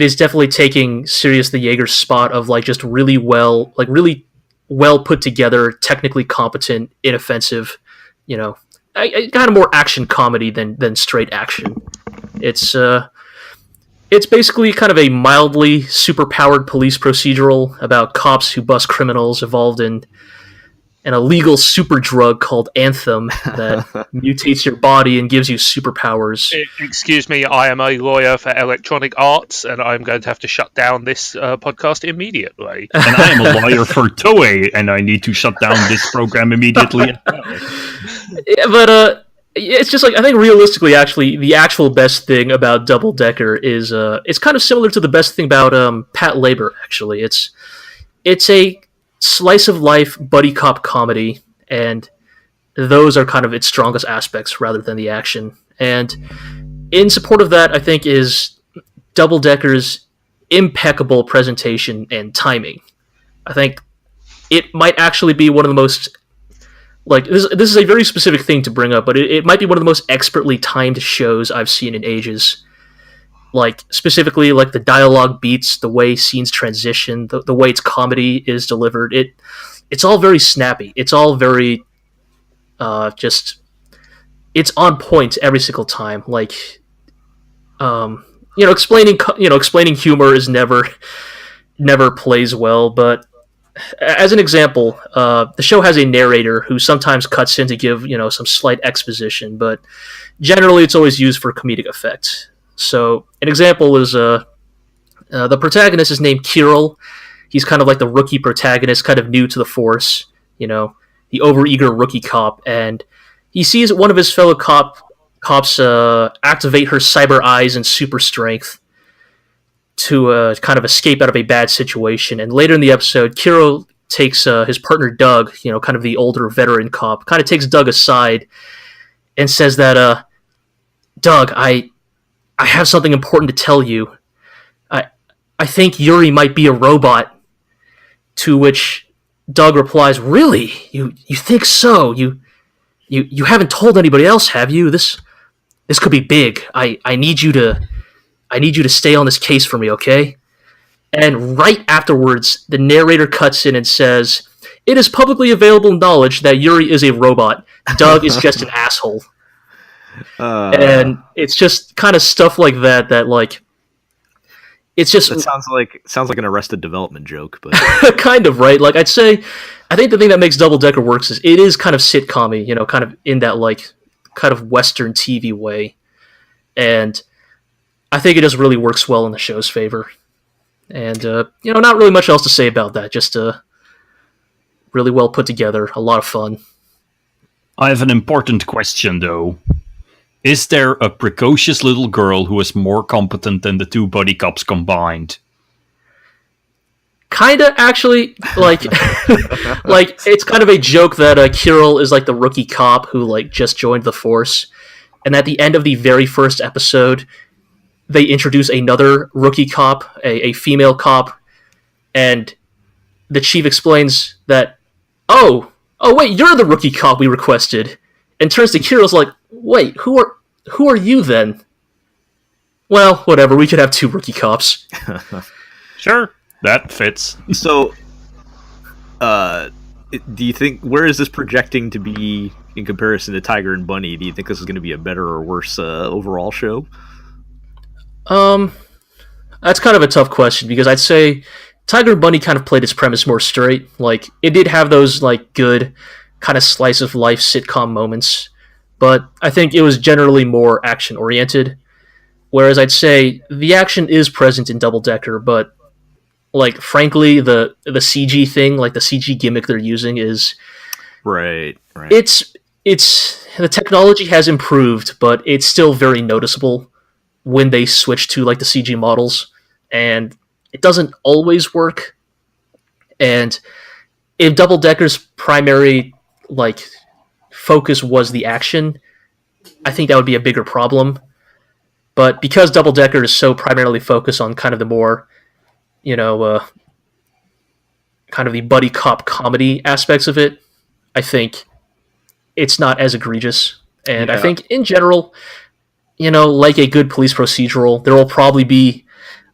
is definitely taking Sirius the Jaeger's spot of just really well put together, technically competent, inoffensive, kind of more action comedy than straight action. It's basically kind of a mildly superpowered police procedural about cops who bust criminals involved in an illegal super drug called Anthem that mutates your body and gives you superpowers. Excuse me, I am a lawyer for electronic arts, and I'm going to have to shut down this podcast immediately. And I am a lawyer for Toei, and I need to shut down this program immediately. Yeah, but it's just I think realistically, actually, the actual best thing about Double Decker is it's kind of similar to the best thing about Pat Labor. Actually, it's a slice of life buddy cop comedy, and those are kind of its strongest aspects rather than the action. And in support of that, I think is Double Decker's impeccable presentation and timing. I think it might actually be one of the most this is a very specific thing to bring up, but it might be one of the most expertly timed shows I've seen in ages. Specifically, the dialogue beats, the way scenes transition, the way its comedy is delivered. It's all very snappy. It's all very it's on point every single time. Explaining humor is never plays well. But as an example, the show has a narrator who sometimes cuts in to give some slight exposition, but generally it's always used for comedic effect. So an example is the protagonist is named Kirill. He's kind of like the rookie protagonist, kind of new to the force, the overeager rookie cop, and he sees one of his fellow cops activate her cyber eyes and super strength to kind of escape out of a bad situation. And later in the episode, Kirill takes his partner Doug, kind of the older veteran cop, kind of takes Doug aside and says that, Doug, I have something important to tell you. I think Yuri might be a robot. To which Doug replies, "Really? You think so? You haven't told anybody else, have you? This could be big. I need you to stay on this case for me, okay?" And right afterwards, the narrator cuts in and says, "It is publicly available knowledge that Yuri is a robot. Doug is just an asshole." And it's just kind of stuff like that it's just... That sounds like an Arrested Development joke, but... kind of, right? I'd say, I think the thing that makes Double Decker works is it is kind of sitcom-y, kind of in that, kind of Western TV way. And I think it just really works well in the show's favor. And, not really much else to say about that. Just really well put together. A lot of fun. I have an important question, though. Is there a precocious little girl who is more competent than the two buddy cops combined? Kinda, actually. It's kind of a joke that Kirill is the rookie cop who just joined the force. And at the end of the very first episode, they introduce another rookie cop, a female cop, and the chief explains that, oh wait, you're the rookie cop we requested. And turns to Kirill's wait, who are you then? Well, whatever, we could have two rookie cops. Sure, that fits. So, do you think, where is this projecting to be in comparison to Tiger and Bunny? Do you think this is going to be a better or worse overall show? That's kind of a tough question, because I'd say Tiger and Bunny kind of played its premise more straight. It did have those, good kind of slice of life sitcom moments, but I think it was generally more action oriented. Whereas I'd say the action is present in Double Decker, but frankly, the CG thing, the CG gimmick they're using is right. It's the technology has improved, but it's still very noticeable when they switch to the CG models, and it doesn't always work. And if Double Decker's primary focus was the action, I think that would be a bigger problem. But because Double Decker is so primarily focused on kind of the more, kind of the buddy cop comedy aspects of it, I think it's not as egregious. And I think in general, like a good police procedural, there will probably be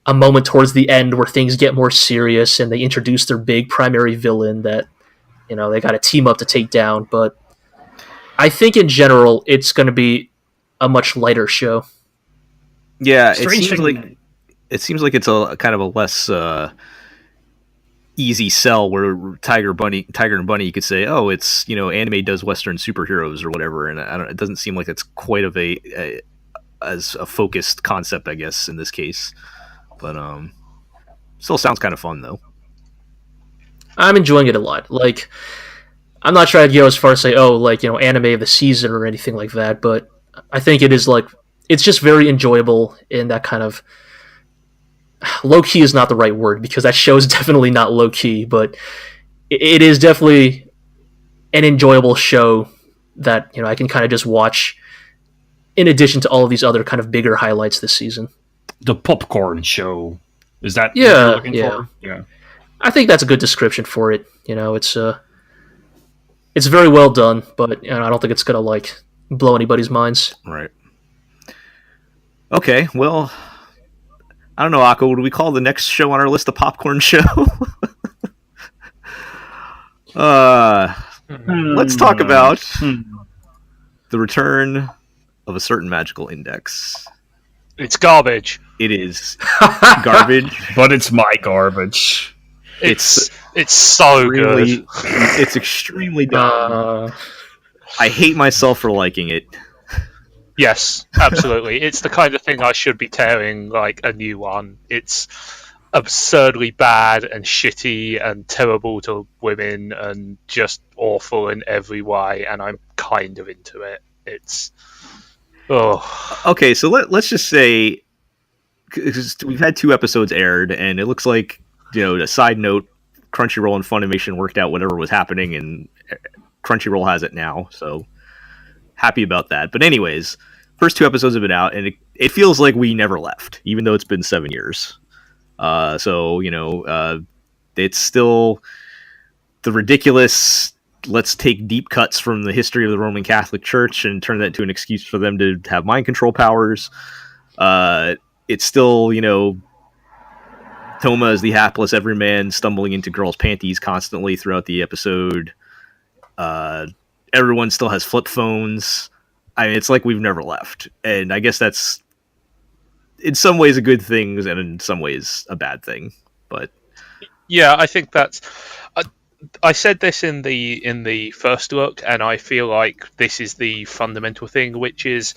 a moment towards the end where things get more serious and they introduce their big primary villain that, they got to team up to take down. But I think in general, it's going to be a much lighter show. Yeah, it seems like it's a kind of a less easy sell where Tiger and Bunny, you could say, oh, it's anime does Western superheroes or whatever, and it doesn't seem like it's quite of as a focused concept, I guess, in this case. But still sounds kind of fun though. I'm enjoying it a lot. Like, I'm not trying to go as far as say, anime of the season or anything like that, but I think it is it's just very enjoyable in that kind of low key is not the right word because that show is definitely not low key, but it is definitely an enjoyable show that I can kind of just watch in addition to all of these other kind of bigger highlights this season. The popcorn show, is that what you're looking for? Yeah. I think that's a good description for it. It's very well done, but I don't think it's gonna blow anybody's minds. Right. Okay, well, I don't know, Aqua. Would we call the next show on our list the popcorn show? Let's talk about the return of a certain magical index. It's garbage. It is garbage, but it's my garbage. It's so good. It's extremely dumb. I hate myself for liking it. Yes, absolutely. It's the kind of thing I should be tearing a new one. It's absurdly bad and shitty and terrible to women and just awful in every way, and I'm kind of into it. It's... Oh. Okay, so let's just say... Cause we've had 2 episodes aired, and it looks like, a side note, Crunchyroll and Funimation worked out whatever was happening, and Crunchyroll has it now, so happy about that. But anyways, first 2 episodes have been out, and it feels like we never left, even though it's been 7 years. It's still the ridiculous, let's take deep cuts from the history of the Roman Catholic Church and turn that into an excuse for them to have mind control powers. It's still, Toma is the hapless everyman stumbling into girls' panties constantly throughout the episode. Everyone still has flip phones. I mean, it's like we've never left. And I guess that's in some ways a good thing and in some ways a bad thing. But yeah, I think that's... I said this in the first look, and I feel like this is the fundamental thing, which is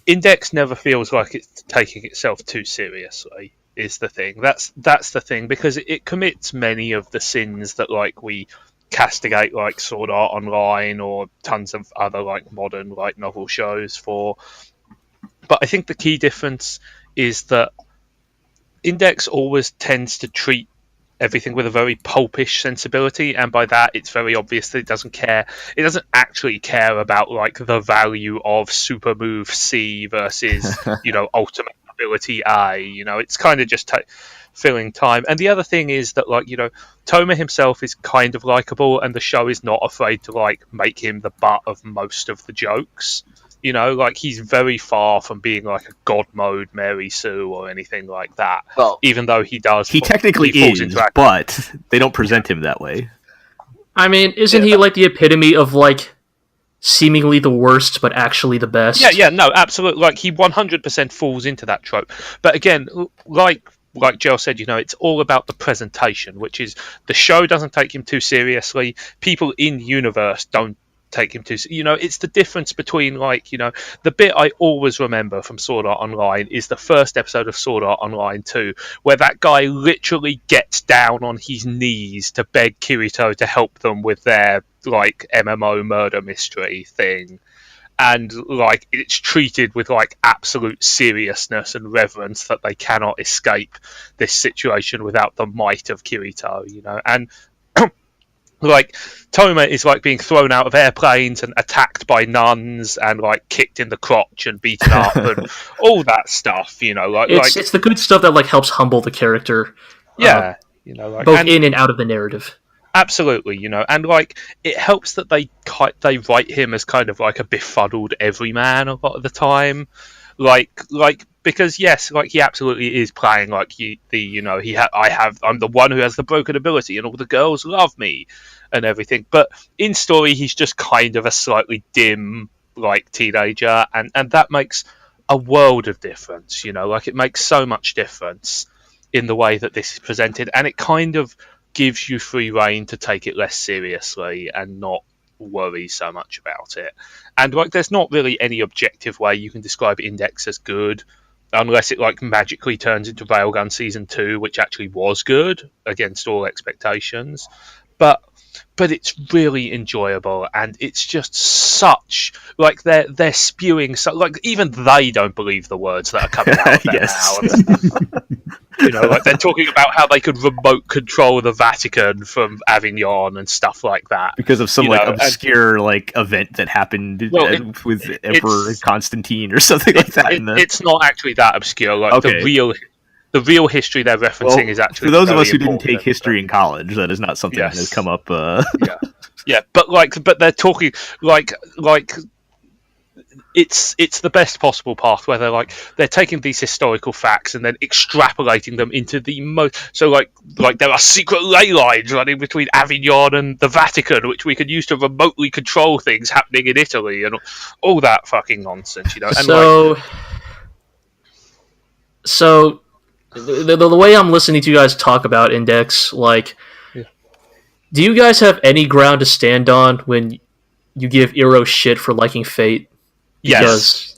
Index never feels like it's taking itself too seriously. Is the thing. That's the thing, because it commits many of the sins that we castigate Sword Art Online or tons of other modern novel shows for. But I think the key difference is that Index always tends to treat everything with a very pulpish sensibility, and by that it's very obvious that it doesn't care. It doesn't actually care about the value of super move C versus ultimate ability A. It's kind of just filling time. And the other thing is that Toma himself is kind of likable, and the show is not afraid to make him the butt of most of the jokes. He's very far from being a god mode Mary Sue or anything like that. Well, even though he does, he technically is, but they don't present him that way. I mean, isn't he the epitome of seemingly the worst, but actually the best? Yeah, no, absolutely. He 100% falls into that trope. But again, like Jel said, it's all about the presentation, which is the show doesn't take him too seriously. People in universe don't take him to, it's the difference between the bit I always remember from Sword Art Online is the first episode of Sword Art Online 2, where that guy literally gets down on his knees to beg Kirito to help them with their MMO murder mystery thing, and it's treated with absolute seriousness and reverence that they cannot escape this situation without the might of Kirito, and like Toma is like being thrown out of airplanes and attacked by nuns and like kicked in the crotch and beaten up and all that stuff, you know, like It's the good stuff that like helps humble the character, yeah, you know, like both in and out of the narrative. absolutely, you know, and like it helps that they write him as kind of like a befuddled everyman a lot of the time, like because yes, like he absolutely is playing like I'm the one who has the broken ability and all the girls love me and everything, but in story he's just kind of a slightly dim like teenager, and that makes a world of difference, you know, like it makes so much difference in the way that this is presented, and it kind of gives you free reign to take it less seriously and not worry so much about it. And like there's not really any objective way you can describe Index as good unless it like magically turns into Railgun Season 2, which actually was good against all expectations. But it's really enjoyable, and it's just such like they're spewing so like even they don't believe the words that are coming out of their mouths. You know, like they're talking about how they could remote control the Vatican from Avignon and stuff like that because of some you like know, obscure like event that happened with Emperor Constantine or something like that. It's not actually that obscure. Like the real history they're referencing is actually for those of us who didn't take history in college. That is not something that has come up. Yeah, but they're talking like it's the best possible path where they're taking these historical facts and then extrapolating them into the most. So like there are secret ley lines running between Avignon and the Vatican, which we could use to remotely control things happening in Italy and all that fucking nonsense, you know. And so the way I'm listening to you guys talk about Index, like, do you guys have any ground to stand on when you give Iro shit for liking Fate? Yes.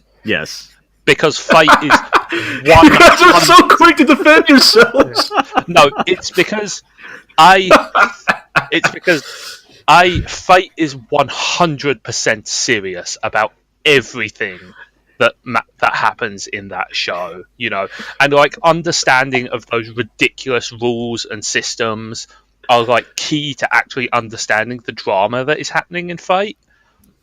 Because Fate is You guys are so quick to defend yourselves. No, it's because Fate is 100% serious about everything that happens in that show, you know, and like understanding of those ridiculous rules and systems are like key to actually understanding the drama that is happening in Fate.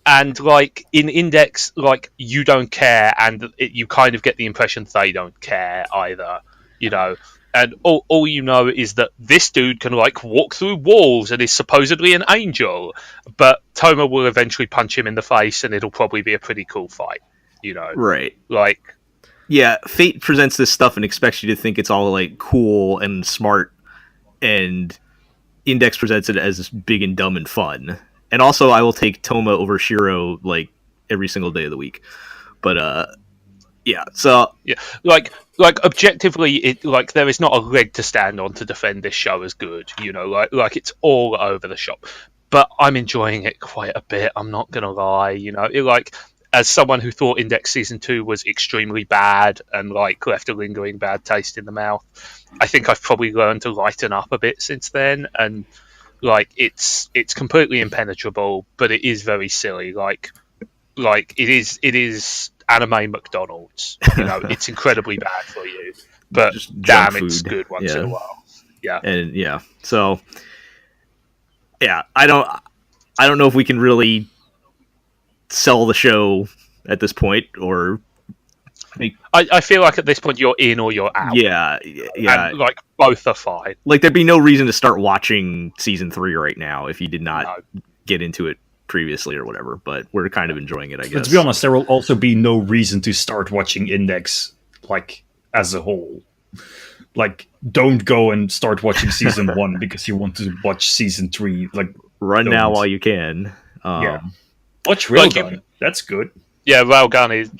And like in Index, like you don't care, and you kind of get the impression they don't care either, you know. And all you know is that this dude can like walk through walls and is supposedly an angel, but Toma will eventually punch him in the face, and it'll probably be a pretty cool fight, you know. Right. Like, yeah, Fate presents this stuff and expects you to think it's all like cool and smart, and Index presents it as big and dumb and fun. And also, I will take Toma over Shiro like every single day of the week. But yeah, so yeah, like objectively, it like there is not a leg to stand on to defend this show as good. You know, like it's all over the shop. But I'm enjoying it quite a bit. I'm not gonna lie. You know, like as someone who thought Index Season 2 was extremely bad and like left a lingering bad taste in the mouth, I think I've probably learned to lighten up a bit since then, and like it's completely impenetrable, but it is very silly. Like it is anime McDonald's. You know, it's incredibly bad for you, but just damn, junk it's food. good once in a while. Yeah, and yeah, so yeah, I don't know if we can really sell the show at this point, or I feel like at this point you're in or you're out. Yeah. And, like both are fine. Like there'd be no reason to start watching season 3 right now if you did not get into it previously or whatever. But we're kind of enjoying it, I guess. But to be honest, there will also be no reason to start watching Index like as a whole. Like, don't go and start watching season 1 because you want to watch season 3. Like, run now while you can. Yeah. Watch Railgun. That's good. Yeah, Railgun is.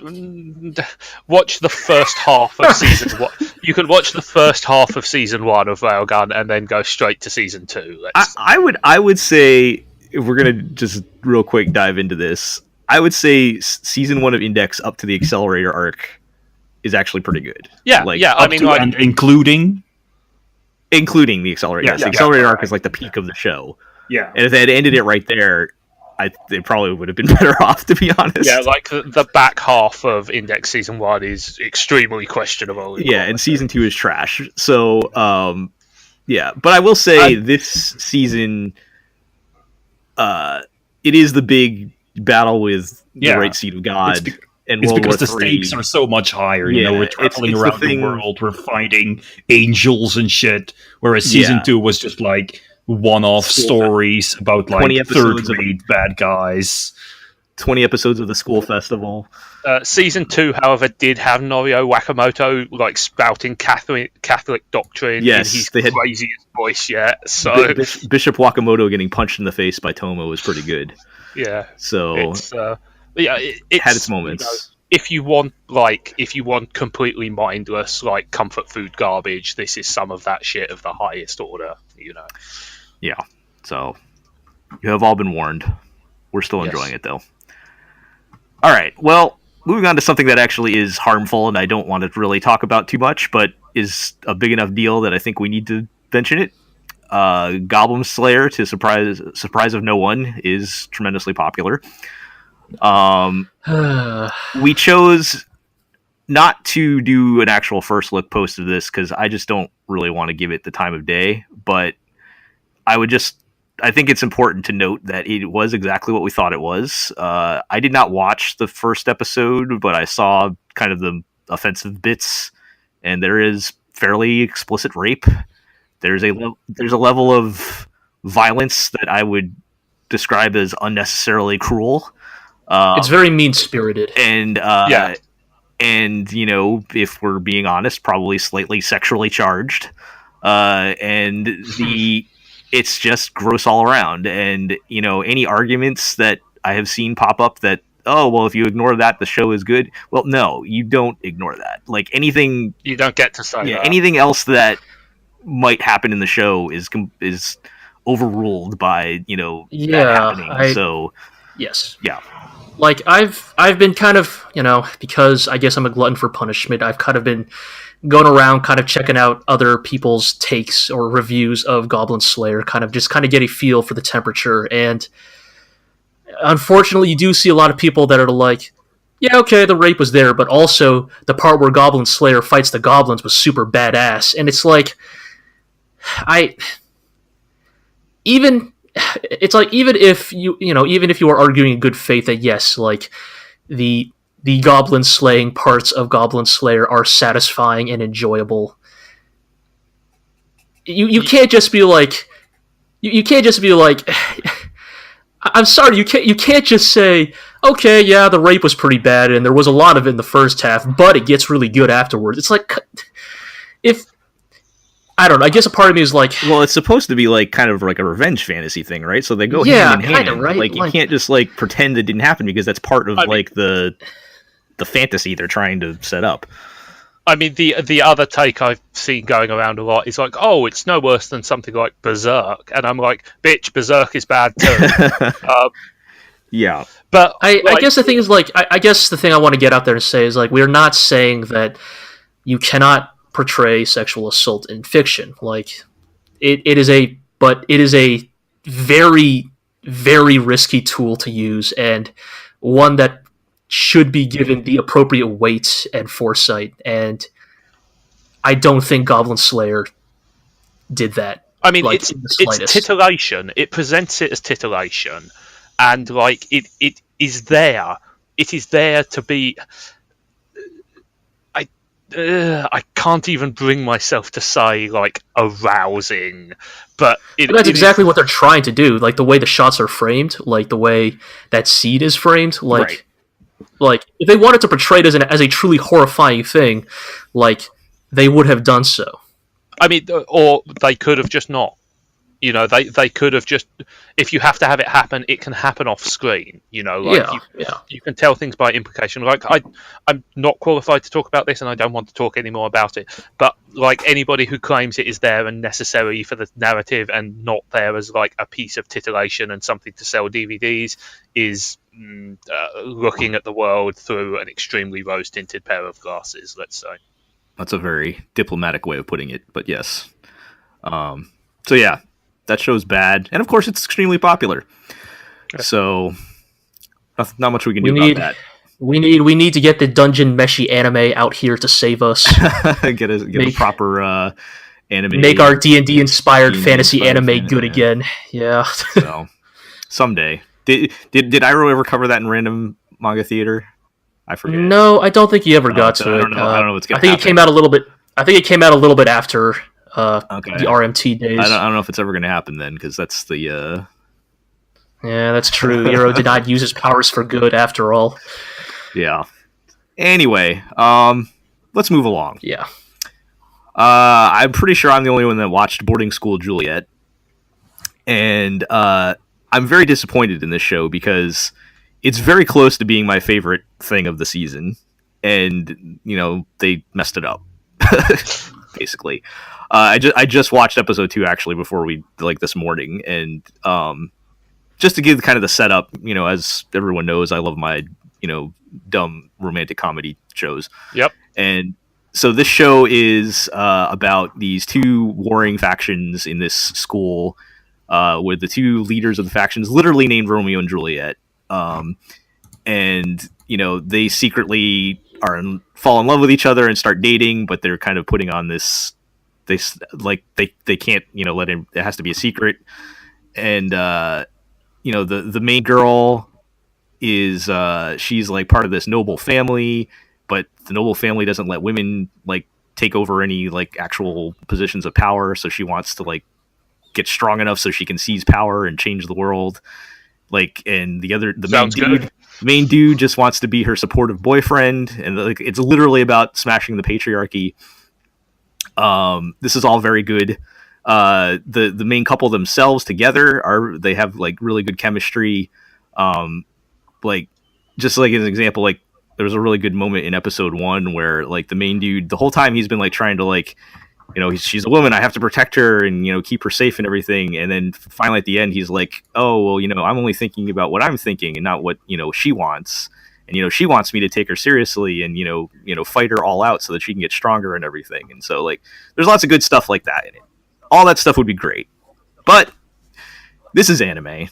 Watch the first half of season 1. You can watch the first half of season 1 of Railgun and then go straight to season 2. I would say, if we're gonna just real quick dive into this, I would say season 1 of Index up to the Accelerator arc is actually pretty good. Yeah, like, yeah. I mean, like, and including the Accelerator. Yes, the Accelerator arc is like the peak of the show. Yeah, and if they had ended it right there, they probably would have been better off, to be honest. Yeah, like the back half of Index season 1 is extremely questionable. Yeah, and season 2 is trash. So, yeah, but I will say this season it is the big battle with the Yeah. right seed of God. And It's World because War the III. stakes are so much higher. You Yeah, know, we're it's traveling the around the thing- world. We're fighting angels and shit. Whereas season Yeah. 2 was just like one-off stories about 20 like episodes of- third-rate bad guys. 20 episodes of the school festival. Season 2, however, did have Norio Wakamoto like spouting Catholic doctrine Yes, in his they had- craziest voice yet. So Bishop Wakamoto getting punched in the face by Tomo was pretty good. yeah, So it's it's had its moments. You know, if you want completely mindless like comfort food garbage, this is some of that shit of the highest order. You know. Yeah. So you have all been warned. We're still Yes. enjoying it though. All right. Well, moving on to something that actually is harmful and I don't want to really talk about too much, but is a big enough deal that I think we need to mention it. Goblin Slayer, to surprise of no one, is tremendously popular. We chose not to do an actual first look post of this because I just don't really want to give it the time of day, but I think it's important to note that it was exactly what we thought it was. I did not watch the first episode, but I saw kind of the offensive bits, and there is fairly explicit rape. There's a level of violence that I would describe as unnecessarily cruel. It's very mean-spirited. And Yeah. and you know, if we're being honest, probably slightly sexually charged. And it's just gross all around. And you know, any arguments that I have seen pop up that, oh well, if you ignore that, the show is good. Well, no, you don't ignore that. Like anything, You don't get to say that. anything else that might happen in the show is overruled by that happening. So Yes. yeah. Like I've been kind of, because I guess I'm a glutton for punishment, I've kind of been going around kind of checking out other people's takes or reviews of Goblin Slayer, kind of get a feel for the temperature. And unfortunately, you do see a lot of people that are like, yeah, okay, the rape was there, but also the part where Goblin Slayer fights the goblins was super badass. And it's like, even if you are arguing in good faith that yes, like the goblin slaying parts of Goblin Slayer are satisfying and enjoyable, you can't just be like I'm sorry, you can't just say, okay, yeah, the rape was pretty bad and there was a lot of it in the first half, but it gets really good afterwards. It's like, if I don't know. I guess a part of me is like, well, it's supposed to be like kind of like a revenge fantasy thing, right? So they go hand in hand. Kinda, right? Like you can't just like pretend it didn't happen because that's part of the fantasy they're trying to set up. I mean, the other take I've seen going around a lot is like, oh, it's no worse than something like Berserk, and I'm like, bitch, Berserk is bad too. Yeah, but I guess the thing is like, I guess the thing I want to get out there and say is like, we're not saying that you cannot portray sexual assault in fiction. Like it is a very, very risky tool to use, and one that should be given the appropriate weight and foresight. And I don't think Goblin Slayer did that. I mean, like, it's titillation. It presents it as titillation, and like it is there. It is there to be. I can't even bring myself to say like arousing, but that's exactly what they're trying to do. Like the way the shots are framed, like the way that seed is framed, like, right. Like if they wanted to portray it as a truly horrifying thing, like they would have done so. I mean, or they could have just not. You know, they could have just. If you have to have it happen, it can happen off screen. You know, like you can tell things by implication. Like I'm not qualified to talk about this, and I don't want to talk anymore about it. But like anybody who claims it is there and necessary for the narrative, and not there as like a piece of titillation and something to sell DVDs, is looking at the world through an extremely rose-tinted pair of glasses. Let's say. That's a very diplomatic way of putting it, but yes. So yeah. That show's bad, and of course, it's extremely popular. So, not much we can do about that. We need to get the Dungeon Meshi anime out here to save us. get a proper anime. Make our D&D inspired fantasy anime good again. Yeah. So, someday. Did Iro ever cover that in Random Manga Theater? I forget. No, I don't think he ever got to I it. don't know. I don't know what's going I to think happen. it came out a little bit. I think it came out a little bit after Okay. the RMT days. I don't know if it's ever going to happen then, because that's the. Yeah, that's true. Iro did not use his powers for good, after all. Yeah. Anyway, let's move along. Yeah. I'm pretty sure I'm the only one that watched Boarding School Juliet, and I'm very disappointed in this show because it's very close to being my favorite thing of the season, and they messed it up. Basically, I just watched episode 2 actually before we this morning, and just to give kind of the setup, as everyone knows, I love my dumb romantic comedy shows. Yep. And so this show is about these two warring factions in this school, with the two leaders of the factions literally named Romeo and Juliet. And they secretly fall in love with each other and start dating, but they're kind of putting on this. They can't let it. It has to be a secret. And the main girl is she's like part of this noble family, but the noble family doesn't let women take over any actual positions of power. So she wants to get strong enough so she can seize power and change the world. And the main dude just wants to be her supportive boyfriend, and it's literally about smashing the patriarchy. This is all very good. The main couple themselves together they have really good chemistry. Just as an example, there was a really good moment in episode 1 where the main dude, the whole time he's been trying to she's a woman, I have to protect her and keep her safe and everything, and then finally at the end he's like, oh well, I'm only thinking about what I'm thinking and not what she wants, and she wants me to take her seriously and fight her all out so that she can get stronger and everything. And so there's lots of good stuff like that in it. All that stuff would be great, but this is anime.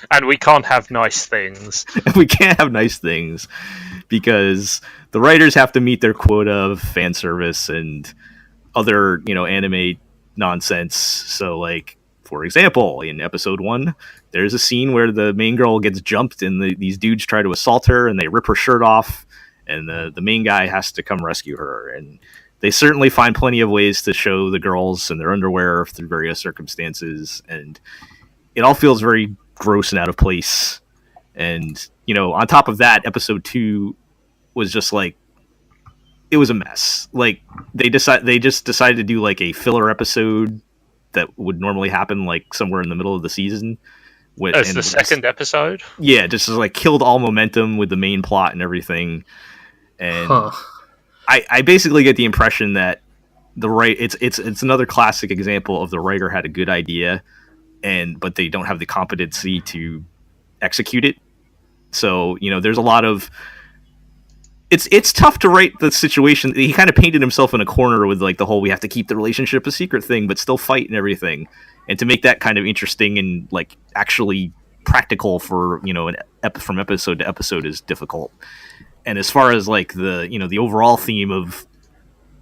And we can't have nice things. We can't have nice things because the writers have to meet their quota of fan service and other, anime nonsense. So, for example, in episode 1, there's a scene where the main girl gets jumped and these dudes try to assault her and they rip her shirt off, and the main guy has to come rescue her. And they certainly find plenty of ways to show the girls in their underwear through various circumstances, and it all feels very gross and out of place. And on top of that, episode 2 was just it was a mess. They just decided to do a filler episode that would normally happen somewhere in the middle of the season. As the second episode? Yeah, just killed all momentum with the main plot and everything. And I basically get the impression that it's another classic example of the writer had a good idea, but they don't have the competency to execute it. So there's a lot of it's tough to write the situation. He kind of painted himself in a corner with the whole we have to keep the relationship a secret thing, but still fight and everything. And to make that kind of interesting and actually practical for from episode to episode is difficult. And as far as the overall theme of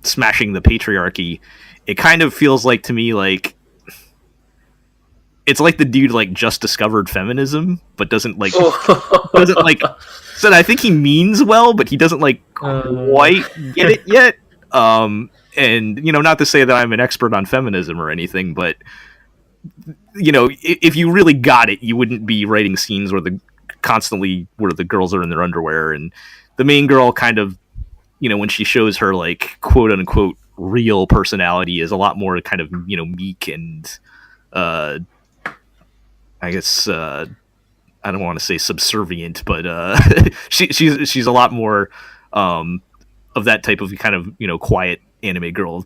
smashing the patriarchy, it kind of feels to me it's the dude just discovered feminism, but doesn't said I think he means well, but he doesn't quite get it yet. And not to say that I'm an expert on feminism or anything, but if you really got it, you wouldn't be writing scenes where the girls are in their underwear, and the main girl kind of, when she shows her quote unquote real personality is a lot more kind of meek and I guess I don't want to say subservient, but she's a lot more of that type of kind of quiet anime girl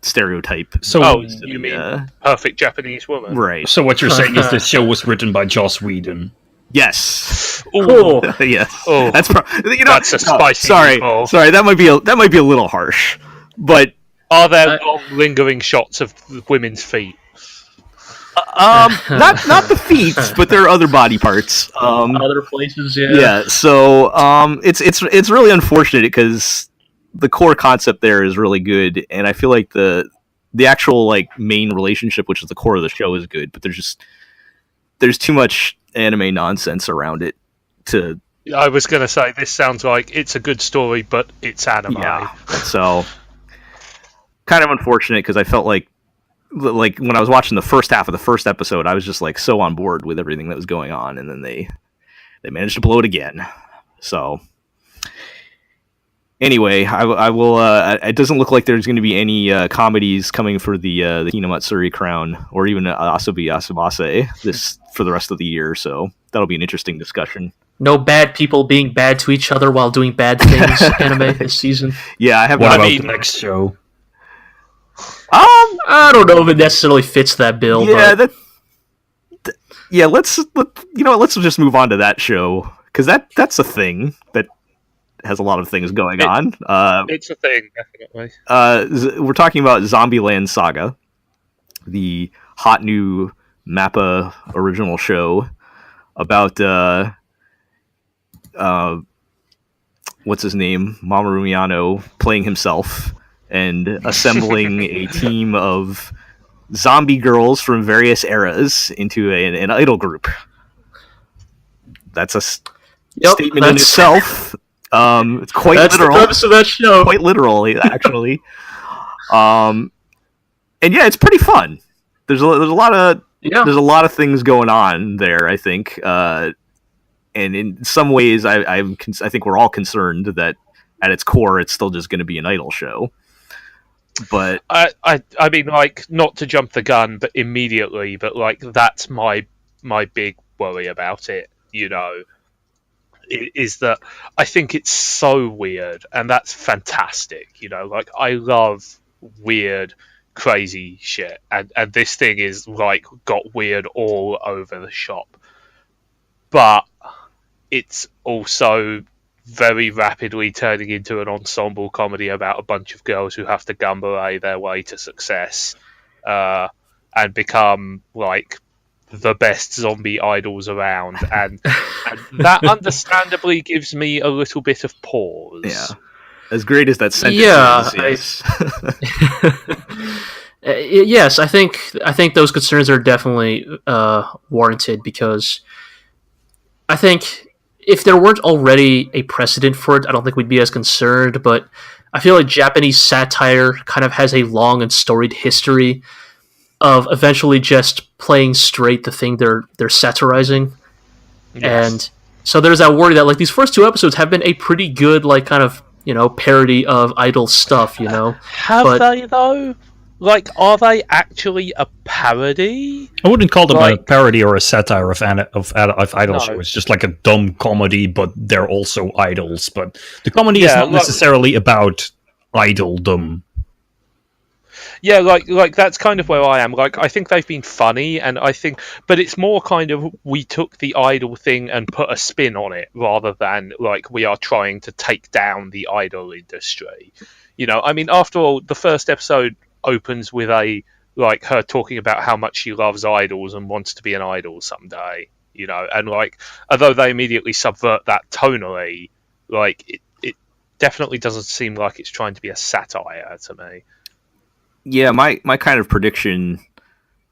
stereotype. So, you mean perfect Japanese woman, right? So what you're saying is this show was written by Joss Whedon. Yes. Ooh. Yes. Oh, that's that's a spicy. Sorry, that might be a little harsh, but are there long lingering shots of women's feet? Not the feet, but there are other body parts. Other places, yeah. Yeah. So it's really unfortunate because the core concept there is really good, and I feel like the the actual like main relationship, which is the core of the show, is good, but there's too much anime nonsense around it to. I was going to say, this sounds like it's a good story, but it's anime. Yeah. So, kind of unfortunate, because I felt like when I was watching the first half of the first episode, I was just like so on board with everything that was going on, and then they managed to blow it again. So, anyway, I will. It doesn't look like there's going to be any comedies coming for the Hinamatsuri crown, or even Asobi Asubase this for the rest of the year. So that'll be an interesting discussion. No bad people being bad to each other while doing bad things anime this season. Yeah, I have. What about the next show? I don't know if it necessarily fits that bill. Yeah, but... let's just move on to that show, because that's a thing that has a lot of things going on. It's a thing, definitely. We're talking about Zombieland Saga, the hot new Mappa original show about what's his name, Mamoru Miyano, playing himself and assembling a team of zombie girls from various eras into an idol group. That's a statement in itself. It's quite that's literal. The premise of that show. Quite literal, actually. And yeah, it's pretty fun. There's a lot of things going on there, I think. And in some ways, I think we're all concerned that at its core, it's still just going to be an idol show. But I mean, like, not to jump the gun, but immediately, but like that's my big worry about it. You know, is that I think it's so weird, and that's fantastic. You know, like I love weird, crazy shit, and this thing is like got weird all over the shop, but it's also very rapidly turning into an ensemble comedy about a bunch of girls who have to gambare their way to success and become like the best zombie idols around, and that understandably gives me a little bit of pause. Yeah, as great as that sentence is, yes. Yes, I think those concerns are definitely warranted, because I think if there weren't already a precedent for it, I don't think we'd be as concerned, but I feel like Japanese satire kind of has a long and storied history of eventually just playing straight the thing they're satirizing. Yes. And so there's that worry that like these first two episodes have been a pretty good like kind of, you know, parody of idol stuff, you know. Have they though? Like, are they actually a parody? I wouldn't call them a parody or a satire of idol show. It's just like a dumb comedy, but they're also idols. But the comedy is not necessarily about idoldom. Yeah, like that's kind of where I am. Like, I think they've been funny, and I think, but it's more kind of we took the idol thing and put a spin on it, rather than like we are trying to take down the idol industry. You know, I mean, after all, the first episode opens with like her talking about how much she loves idols and wants to be an idol someday, you know, and like although they immediately subvert that tonally, like it definitely doesn't seem like it's trying to be a satire to me. Yeah, my kind of prediction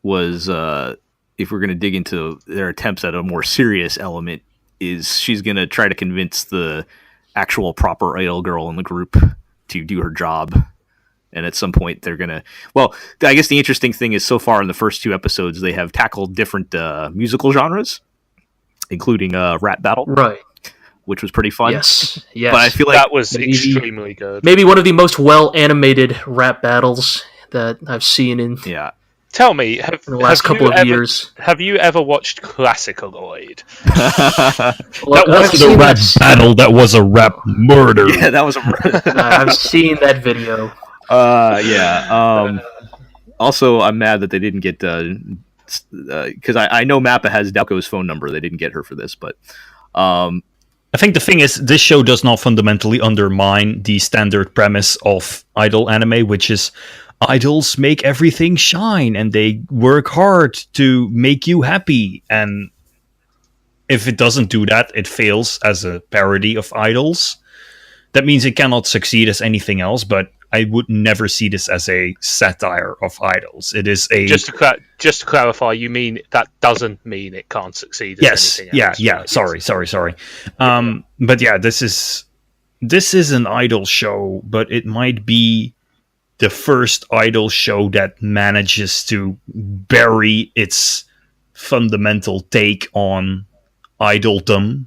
was if we're going to dig into their attempts at a more serious element, is she's going to try to convince the actual proper idol girl in the group to do her job. And at some point, they're going to... Well, I guess the interesting thing is, so far in the first two episodes, they have tackled different musical genres, including rap battle. Right. Which was pretty fun. Yes. But I feel like... That was extremely good. Maybe one of the most well-animated rap battles that I've seen in... Yeah. Tell me, in the last couple of years. Have you ever watched Classicaloid? That wasn't a rap battle, that was a rap murder. Yeah, that was a... I've seen that video. Also, I'm mad that they didn't get because I know Mappa has Dalco's phone number. They didn't get her for this, but I think the thing is, this show does not fundamentally undermine the standard premise of idol anime, which is idols make everything shine and they work hard to make you happy. And if it doesn't do that, it fails as a parody of idols. That means it cannot succeed as anything else, but I would never see this as a satire of idols. It is a just to clarify. You mean that doesn't mean it can't succeed? As anything else, right? Sorry. But yeah, this is an idol show, but it might be the first idol show that manages to bury its fundamental take on idoldom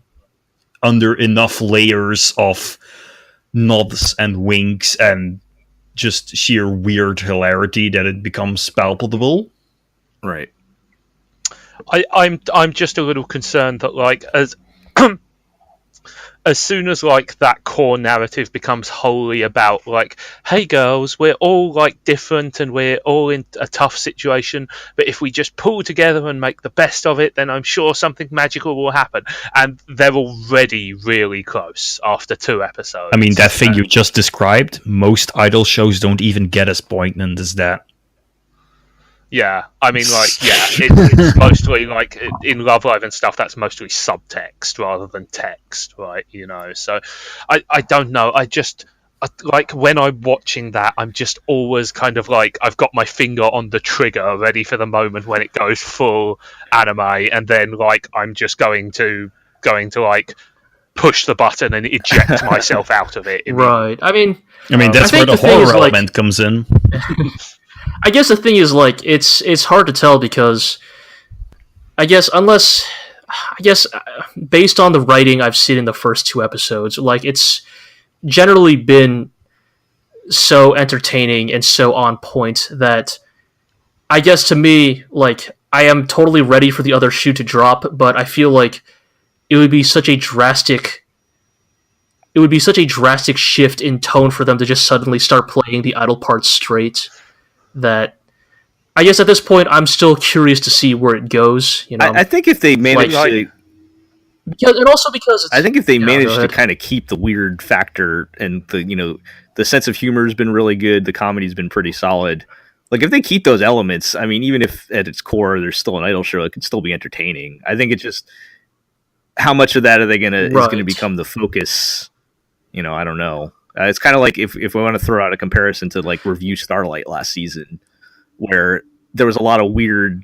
under enough layers of nods and winks and just sheer weird hilarity that it becomes palpable. Right. I'm just a little concerned that like as soon as like that core narrative becomes wholly about like, hey girls, we're all like different and we're all in a tough situation, but if we just pull together and make the best of it, then I'm sure something magical will happen. And they're already really close after 2 episodes. I mean, that thing you just described, most idol shows don't even get as poignant as that. Yeah, I mean, like, yeah, it's mostly like in Love Live and stuff. That's mostly subtext rather than text, right? You know, so I don't know. Like when I'm watching that, I'm just always kind of like I've got my finger on the trigger, ready for the moment when it goes full anime, and then like I'm just going to like push the button and eject myself out of it. Right. I mean, that's where the horror element comes in. I guess the thing is, like, it's hard to tell because I guess based on the writing I've seen in the first 2 episodes, like, it's generally been so entertaining and so on point that I guess to me, like, I am totally ready for the other shoe to drop, but I feel like it would be such a drastic shift in tone for them to just suddenly start playing the idol parts straight. That I guess at this point I'm still curious to see where it goes. You know, I think if they manage to, because I think if they manage to kind of keep the weird factor and the sense of humor has been really good, the comedy's been pretty solid. Like if they keep those elements, I mean, even if at its core there's still an idol show, it could still be entertaining. I think it's just how much of that are they is going to become the focus? You know, I don't know. It's kind of like if we want to throw out a comparison to like Review Starlight last season, where there was a lot of weird,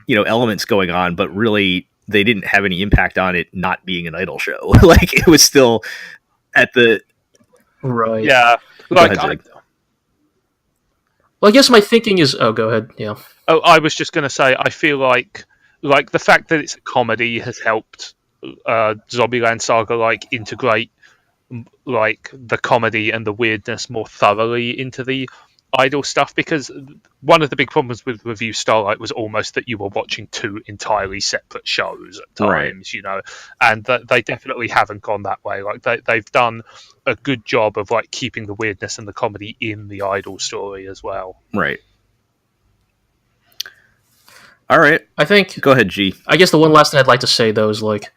elements going on, but really they didn't have any impact on it not being an idol show. Like it was still at the right. Yeah. Like, well, I guess my thinking is. Oh, go ahead. Yeah. Oh, I was just going to say, I feel like the fact that it's a comedy has helped Zombieland Saga like integrate like the comedy and the weirdness more thoroughly into the idol stuff, because one of the big problems with Review Starlight was almost that you were watching 2 entirely separate shows at times, and they definitely haven't gone that way. Like they've done a good job of like keeping the weirdness and the comedy in the idol story as well. Right. All right. I think. Go ahead, G. I guess the one last thing I'd like to say though is like,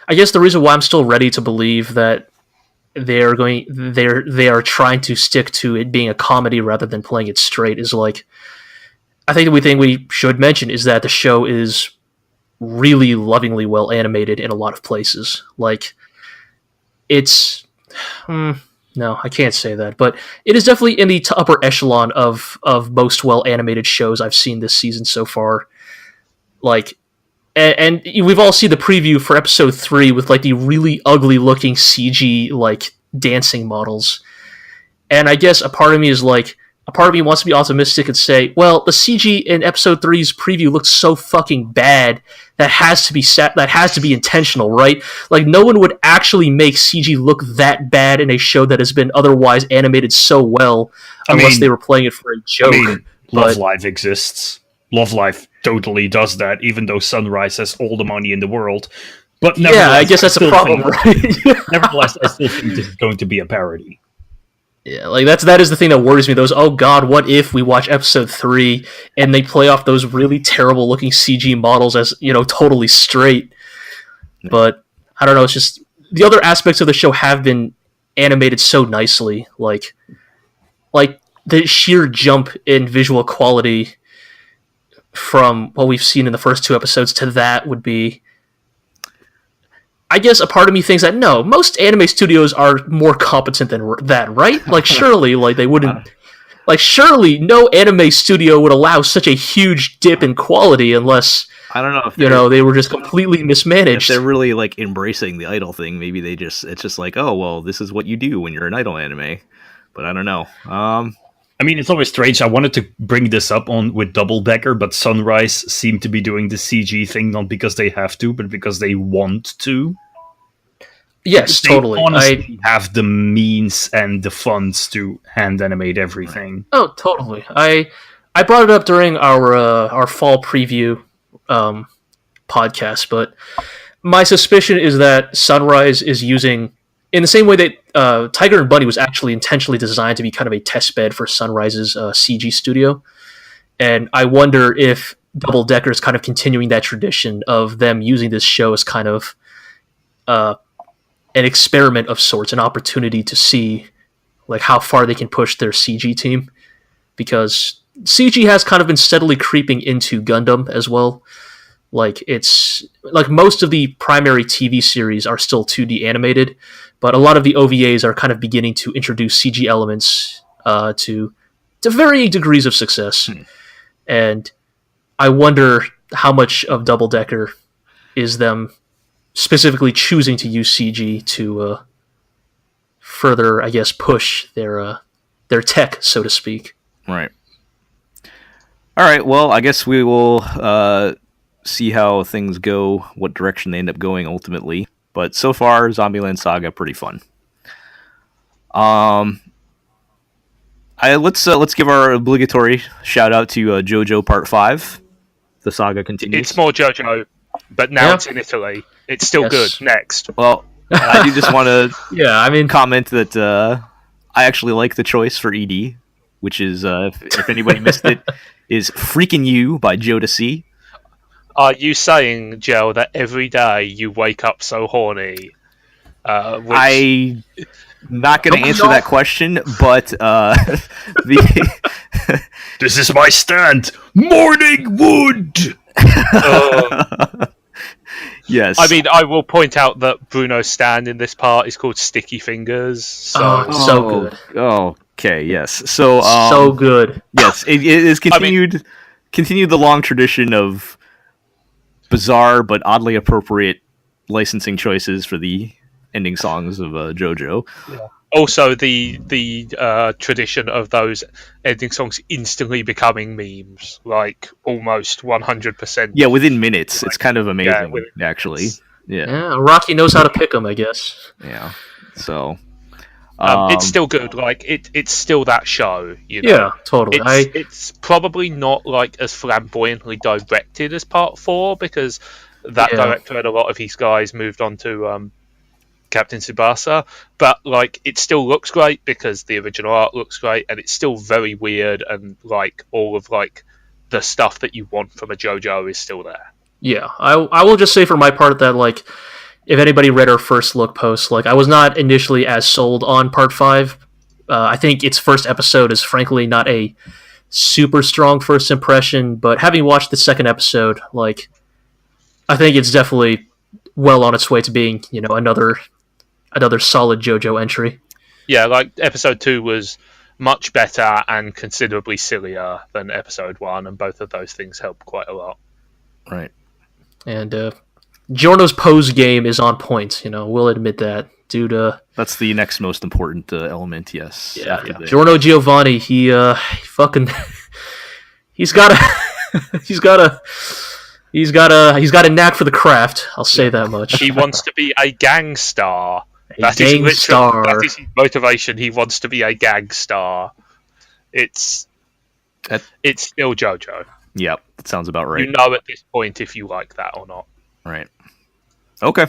I guess the reason why I'm still ready to believe that they are trying to stick to it being a comedy rather than playing it straight is like, I think the thing we should mention is that the show is really lovingly well animated in a lot of places. Like, it's no, I can't say that, but it is definitely in the upper echelon of most well animated shows I've seen this season so far. Like, and we've all seen the preview for episode 3 with like the really ugly looking CG like dancing models. And I guess a part of me wants to be optimistic and say, well, the CG in episode 3's preview looks so fucking bad that has to be intentional, right? Like no one would actually make CG look that bad in a show that has been otherwise animated so well unless they were playing it for a joke. Love Live exists. Love Live totally does that, even though Sunrise has all the money in the world. But yeah, I guess that's a problem, right? Nevertheless, I still think this is going to be a parody. Yeah, like that is the thing that worries me. Those, oh god, what if we watch episode 3 and they play off those really terrible looking CG models as, totally straight. But I don't know, it's just the other aspects of the show have been animated so nicely, like the sheer jump in visual quality from what we've seen in the first 2 episodes to that would be I guess a part of me thinks that no, most anime studios are more competent than that, right? Like surely, like they wouldn't. Like surely, no anime studio would allow such a huge dip in quality unless I don't know if they were just completely mismanaged. If they're really like embracing the idol thing, maybe it's just like, oh well, this is what you do when you're an idol anime. But I don't know. I mean, it's always strange. I wanted to bring this up with Double Decker, but Sunrise seem to be doing the CG thing not because they have to, but because they want to. Yes, They totally. honestly have the means and the funds to hand animate everything. Oh, totally. I brought it up during our fall preview podcast, but my suspicion is that Sunrise is using, in the same way that Tiger and Bunny was actually intentionally designed to be kind of a test bed for Sunrise's CG studio, and I wonder if Double Decker is kind of continuing that tradition of them using this show as kind of an experiment of sorts, an opportunity to see like how far they can push their CG team, because CG has kind of been steadily creeping into Gundam as well. Like it's like most of the primary TV series are still 2D animated, but a lot of the OVAs are kind of beginning to introduce CG elements to varying degrees of success. And I wonder how much of Double Decker is them specifically choosing to use CG to further, I guess, push their tech, so to speak. Right. All right. Well, I guess we will see how things go, what direction they end up going ultimately. But so far, Zombieland Saga pretty fun. Let's give our obligatory shout out to Jojo Part 5. The saga continues. It's more Jojo, but now it's in Italy. It's still good. Next. Well, I do just want to comment that I actually like the choice for ED, which is, if anybody missed it, is Freek'n You by Jodeci. Are you saying, Jel, that every day you wake up so horny? I'm not going to answer that question, but This is my stand! Morning wood! Yes. I mean, I will point out that Bruno's stand in this part is called Sticky Fingers. So, so good. Okay, yes. So, so good. Yes, it is continued the long tradition of bizarre but oddly appropriate licensing choices for the ending songs of JoJo. Yeah. Also, the tradition of those ending songs instantly becoming memes, like almost 100%. Yeah, within minutes. It's kind of amazing, actually. Yeah, Rocky knows how to pick them, I guess. Yeah, so... it's still good. Like it's still that show. You know? Yeah, totally. It's probably not like as flamboyantly directed as Part 4 because that director and a lot of his guys moved on to Captain Tsubasa, but like it still looks great because the original art looks great, and it's still very weird, and like all of like the stuff that you want from a JoJo is still there. Yeah, I will just say for my part that like, if anybody read our first look post, like I was not initially as sold on Part 5. I think its first episode is frankly not a super strong first impression, but having watched the second episode, like I think it's definitely well on its way to being, another solid JoJo entry. Yeah, like episode 2 was much better and considerably sillier than episode 1, and both of those things help quite a lot. Right. And Giorno's pose game is on point, we'll admit that. Dude, that's the next most important element, yes. Yeah. Giorno Giovanni, he fucking he's got a knack for the craft, I'll say that much. He wants to be a gang star. That is his motivation. He wants to be a gang star. It's still JoJo. Yep, that sounds about right. You know at this point if you like that or not. Right. Okay.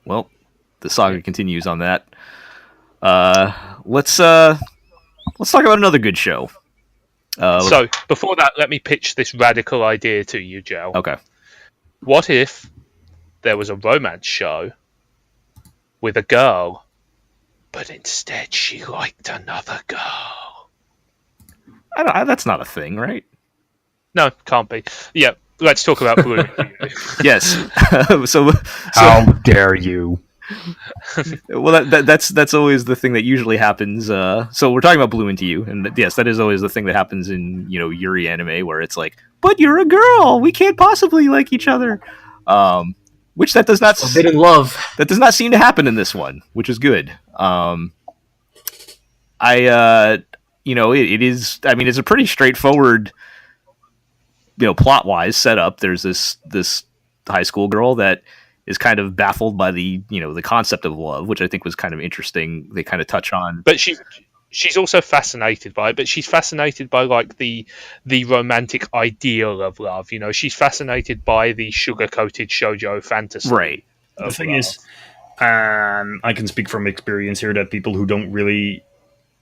Well, the saga continues on that. Let's talk about another good show. So before that, let me pitch this radical idea to you, Jel. Okay. What if there was a romance show with a girl, but instead she liked another girl? That's not a thing, right? No, can't be. Yeah, let's talk about Blue. Yes. so How dare you? well, that's always the thing that usually happens. So we're talking about Blue Into You, and yes, that is always the thing that happens in Yuri anime, where it's like, but you're a girl, we can't possibly like each other. Which that does not Forbidden love. That does not seem to happen in this one, which is good. It is. I mean, it's a pretty straightforward, plot wise setup. There's this high school girl that is kind of baffled by the concept of love, which I think was kind of interesting. They kind of touch on, but she's also fascinated by it. But she's fascinated by like the romantic ideal of love. She's fascinated by the sugar-coated shoujo fantasy. Right. The thing is, I can speak from experience here that people who don't really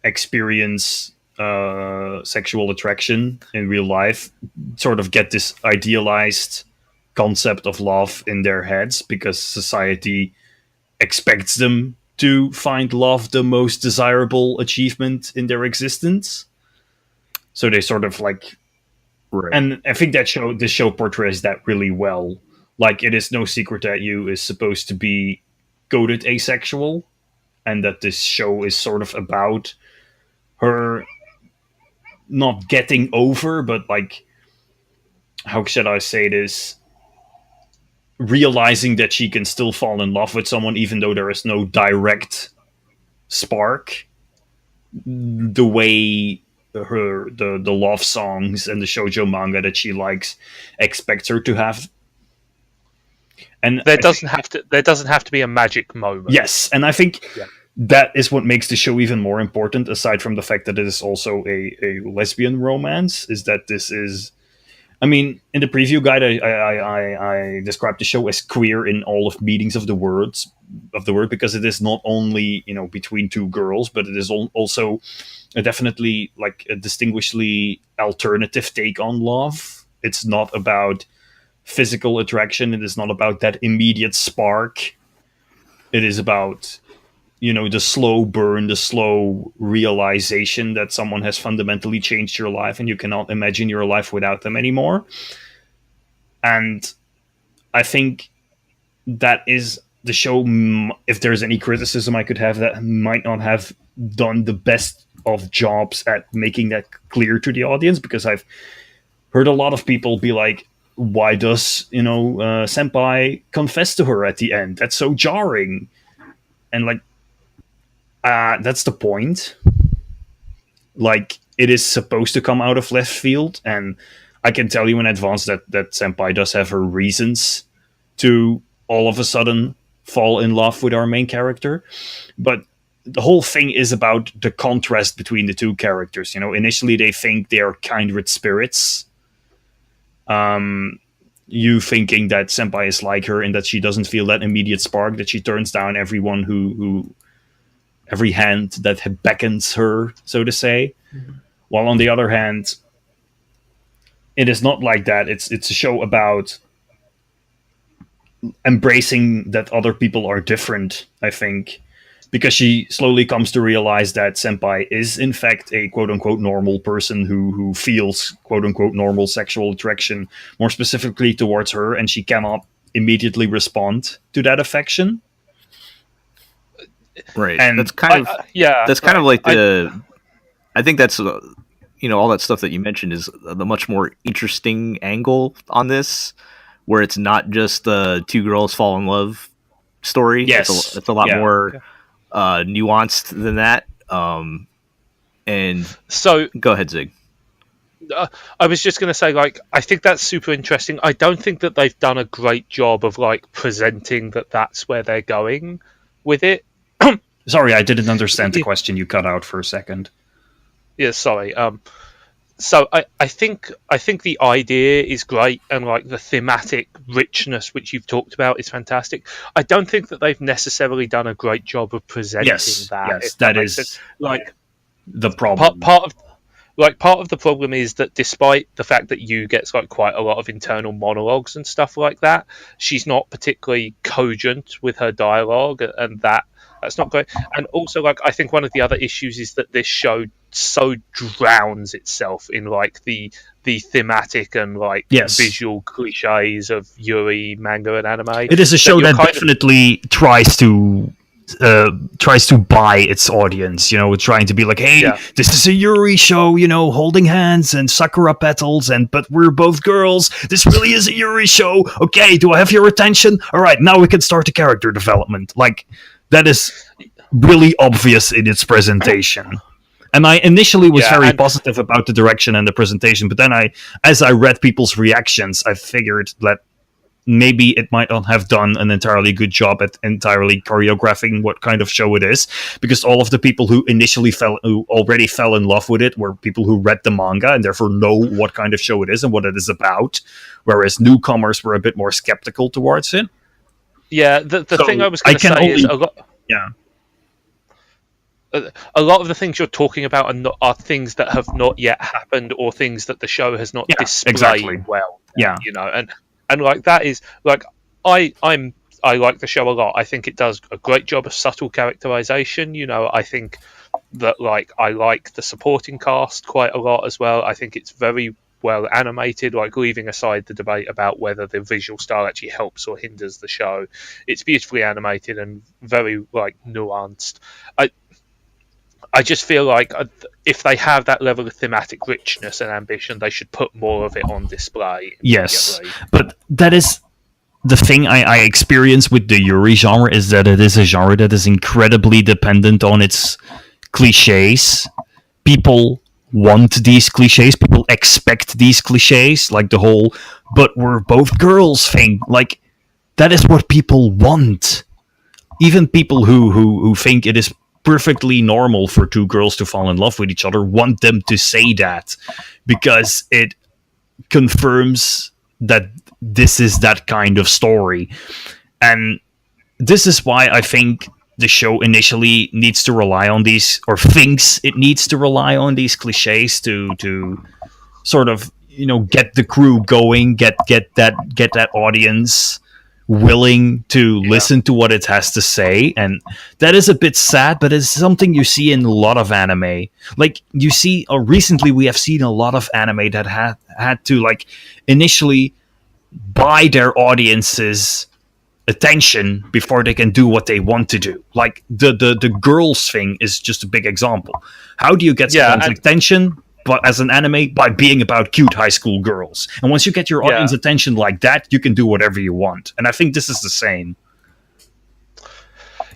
experience sexual attraction in real life sort of get this idealized concept of love in their heads because society expects them to find love the most desirable achievement in their existence. So they sort of like... Right. And I think this show portrays that really well. Like, it is no secret that Yu is supposed to be goated asexual, and that this show is sort of about her not getting over, but like, how should I say this? Realizing that she can still fall in love with someone even though there is no direct spark. The way the love songs and the shoujo manga that she likes expects her to have. And there doesn't have to be a magic moment. Yes, and I think that is what makes the show even more important, aside from the fact that it is also a lesbian romance, is that this is... I mean, in the preview guide, I described the show as queer in all of meanings of the word, because it is not only between two girls, but it is also definitely like a distinguishedly alternative take on love. It's not about physical attraction. It is not about that immediate spark. It is about the slow burn, the slow realization that someone has fundamentally changed your life and you cannot imagine your life without them anymore. And I think that is the show, if there's any criticism I could have, that might not have done the best of jobs at making that clear to the audience, because I've heard a lot of people be like, why does, Senpai confess to her at the end? That's so jarring. And like, that's the point. Like, it is supposed to come out of left field, and I can tell you in advance that Senpai does have her reasons to all of a sudden fall in love with our main character. But the whole thing is about the contrast between the two characters. Initially they think they are kindred spirits. You thinking that Senpai is like her and that she doesn't feel that immediate spark, that she turns down everyone who every hand that beckons her, so to say. Mm-hmm. While on the other hand, it is not like that. It's a show about embracing that other people are different, I think, because she slowly comes to realize that Senpai is in fact a quote-unquote normal person who feels quote-unquote normal sexual attraction, more specifically towards her, and she cannot immediately respond to that affection. Right, and that's kind of like I think that's all that stuff that you mentioned is the much more interesting angle on this, where it's not just the two girls fall in love story. Yes, it's a lot more nuanced than that. And so go ahead, Zigg. I was just going to say, like, I think that's super interesting. I don't think that they've done a great job of like presenting that that's where they're going with it. Sorry, I didn't understand the question. You cut out for a second. Yeah, sorry. So I think the idea is great, and like the thematic richness which you've talked about is fantastic. I don't think that they've necessarily done a great job of presenting that. Yes, that is sense. Like the problem. Part of the problem is that despite the fact that Yu gets like quite a lot of internal monologues and stuff like that, she's not particularly cogent with her dialogue, and that That's not great. And also, like, I think one of the other issues is that this show so drowns itself in like the thematic and like visual cliches of Yuri manga and anime. It is a show that definitely tries to buy its audience, trying to be like, hey, this is a Yuri show, holding hands and sakura petals, but we're both girls. This really is a Yuri show. Okay, do I have your attention? All right, now we can start the character development. Like, that is really obvious in its presentation. And I initially was very positive about the direction and the presentation, but then as I read people's reactions, I figured that maybe it might not have done an entirely good job at entirely choreographing what kind of show it is, because all of the people who already fell in love with it were people who read the manga and therefore know what kind of show it is and what it is about, whereas newcomers were a bit more skeptical towards it. Yeah, the thing I was going to say is a lot. Yeah. A lot of the things you're talking about are things that have not yet happened, or things that the show has not displayed well. Yeah, and like that is like I like the show a lot. I think it does a great job of subtle characterization. I think that like I like the supporting cast quite a lot as well. I think it's very well animated, like leaving aside the debate about whether the visual style actually helps or hinders the show. It's beautifully animated and very like nuanced. I just feel like if they have that level of thematic richness and ambition, they should put more of it on display. Yes, but that is the thing I experience with the Yuri genre, is that it is a genre that is incredibly dependent on its cliches. People want these cliches, people expect these cliches, like the whole "but we're both girls" thing. Like, that is what people want. Even people who think it is perfectly normal for two girls to fall in love with each other want them to say that, because it confirms that this is that kind of story. And this is why I think the show initially needs to rely on these, or thinks it needs to rely on these cliches to sort of get the crew going, get that audience willing to listen to what it has to say. And that is a bit sad, but it's something you see in a lot of anime. Like, you see, or recently we have seen a lot of anime that had to like initially buy their audience's attention before they can do what they want to do. Like the girls thing is just a big example. How do you get someone's attention? But as an anime, by being about cute high school girls. And once you get your audience attention like that, you can do whatever you want. And I think this is the same.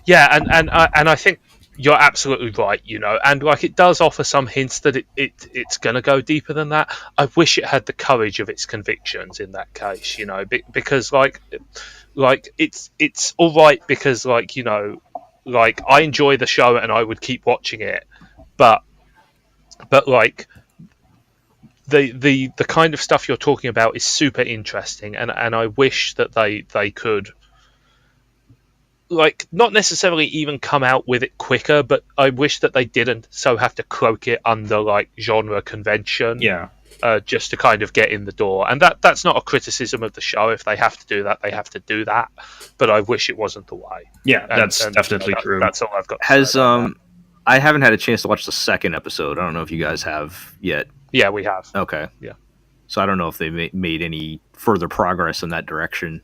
Yeah, and I think you're absolutely right, and like it does offer some hints that it's going to go deeper than that. I wish it had the courage of its convictions in that case, because like it's all right, because like I enjoy the show and I would keep watching it, but like the kind of stuff you're talking about is super interesting, and I wish that they could, like, not necessarily even come out with it quicker, but I wish that they didn't so have to cloak it under like genre convention, just to kind of get in the door. And that's not a criticism of the show. If they have to do that, they have to do that, but I wish it wasn't the way. That's definitely true. That's all I've got to say about that. I haven't had a chance to watch the second episode. I don't know if you guys have yet. Yeah, we have. Okay. Yeah. So I don't know if they made any further progress in that direction.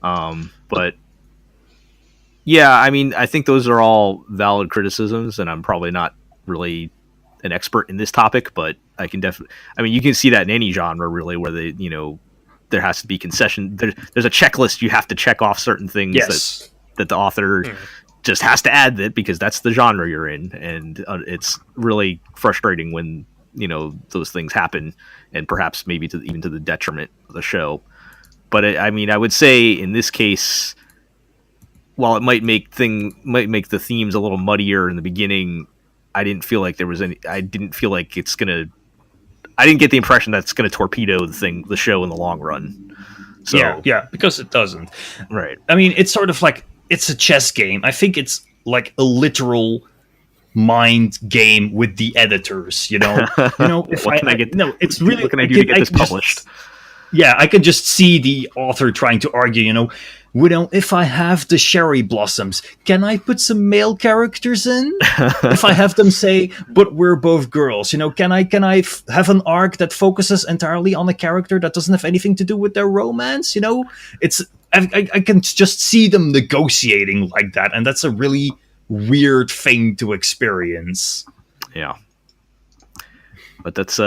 But yeah, I mean, I think those are all valid criticisms, and I'm probably not really an expert in this topic, but I can definitely, I mean, you can see that in any genre really, where they, there has to be concession. There's a checklist. You have to check off certain things that the author just has to add that, because that's the genre you're in. And it's really frustrating when, those things happen, and perhaps maybe even to the detriment of the show. But I mean, I would say in this case, while it might make the themes a little muddier in the beginning, I didn't feel like there was any. I didn't feel like it's gonna. I didn't get the impression that it's gonna torpedo the show in the long run. So yeah, because it doesn't. Right. I mean, it's sort of like it's a chess game. I think it's like a literal mind game with the editors. If it's really. What can I do to get this published? I can just see the author trying to argue. if I have the cherry blossoms, can I put some male characters in? If I have them say, but we're both girls, can I have an arc that focuses entirely on a character that doesn't have anything to do with their romance? It's I can just see them negotiating like that, and that's a really weird thing to experience. Yeah. But that's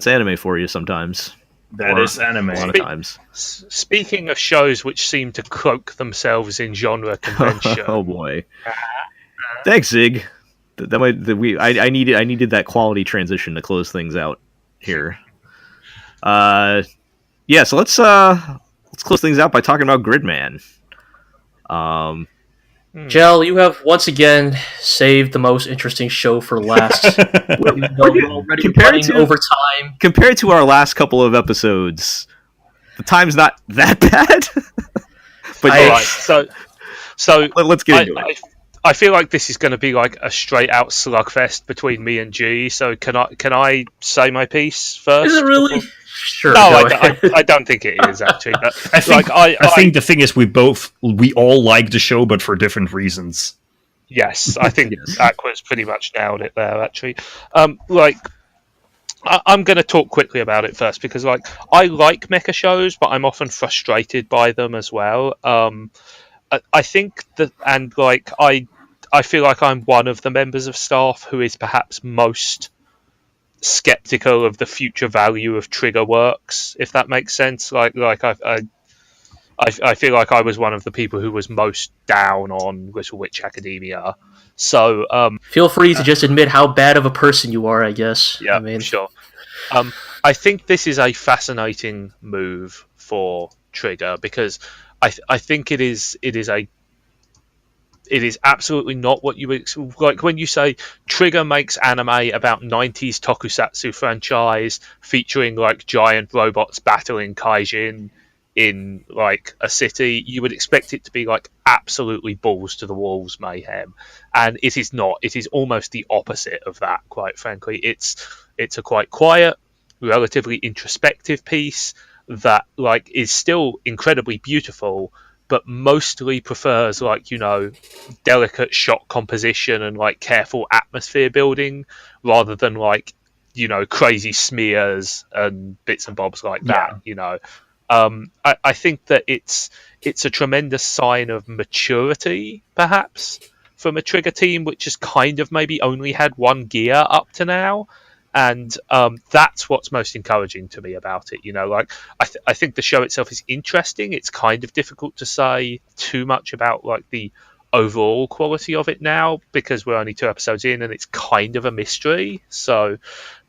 anime for you sometimes. That is anime. A lot of times. Speaking of shows which seem to cloak themselves in genre convention. Oh boy! Thanks, Zigg. I needed that quality transition to close things out here. So let's close things out by talking about Gridman. Jel, you have once again saved the most interesting show for last. We're already running over time. Compared to our last couple of episodes, the time's not that bad. But so let's get into it. I feel like this is going to be like a straight out slugfest between me and G. So can I say my piece first? Is it really? Sure. No, I don't think it is actually. But I think the thing is we all like the show, but for different reasons. Yes, I think Aqua's pretty much nailed it there. Actually, I'm going to talk quickly about it first because I like mecha shows, but I'm often frustrated by them as well. I think that, and I feel like I'm one of the members of staff who is perhaps most skeptical of the future value of trigger works, if that makes sense. I feel like I was one of the people who was most down on Little Witch Academia. So feel free to just admit how bad of a person you are, I guess. Yeah, sure. I think this is a fascinating move for Trigger because I think it is absolutely not what you would like when you say Trigger makes anime about 90s tokusatsu franchise featuring like giant robots battling kaijin in like a city. You would expect it to be like absolutely balls to the walls mayhem, and it is not. It is almost the opposite of that, quite frankly. It's a quite quiet, relatively introspective piece that like is still incredibly beautiful, but mostly prefers delicate shot composition and like careful atmosphere building rather than crazy smears and bits and bobs like that. I think that it's a tremendous sign of maturity perhaps from a Trigger team which has kind of maybe only had one gear up to now. And that's what's most encouraging to me about it. I think the show itself is interesting. It's kind of difficult to say too much about the overall quality of it now because we're only 2 episodes in and it's kind of a mystery. So,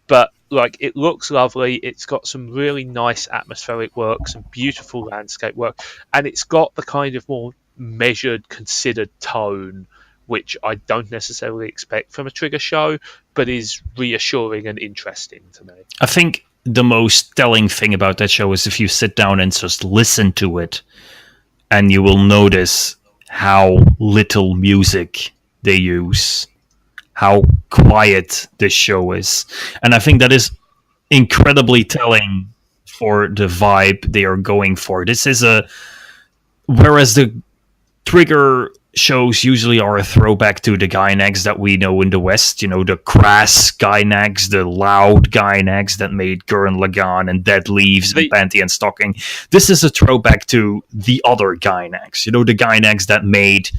but it looks lovely. It's got some really nice atmospheric work, some beautiful landscape work, and it's got the kind of more measured, considered tone which I don't necessarily expect from a Trigger show, but is reassuring and interesting to me. I think the most telling thing about that show is if you sit down and just listen to it, and you will notice how little music they use, how quiet this show is. And I think that is incredibly telling for the vibe they are going for. This is whereas the Trigger shows usually are a throwback to the Gainax that we know in the West, the crass Gainax, the loud Gainax that made Gurren Lagann and Dead Leaves and Panty and Stocking. This is a throwback to the other Gainax, the Gainax that made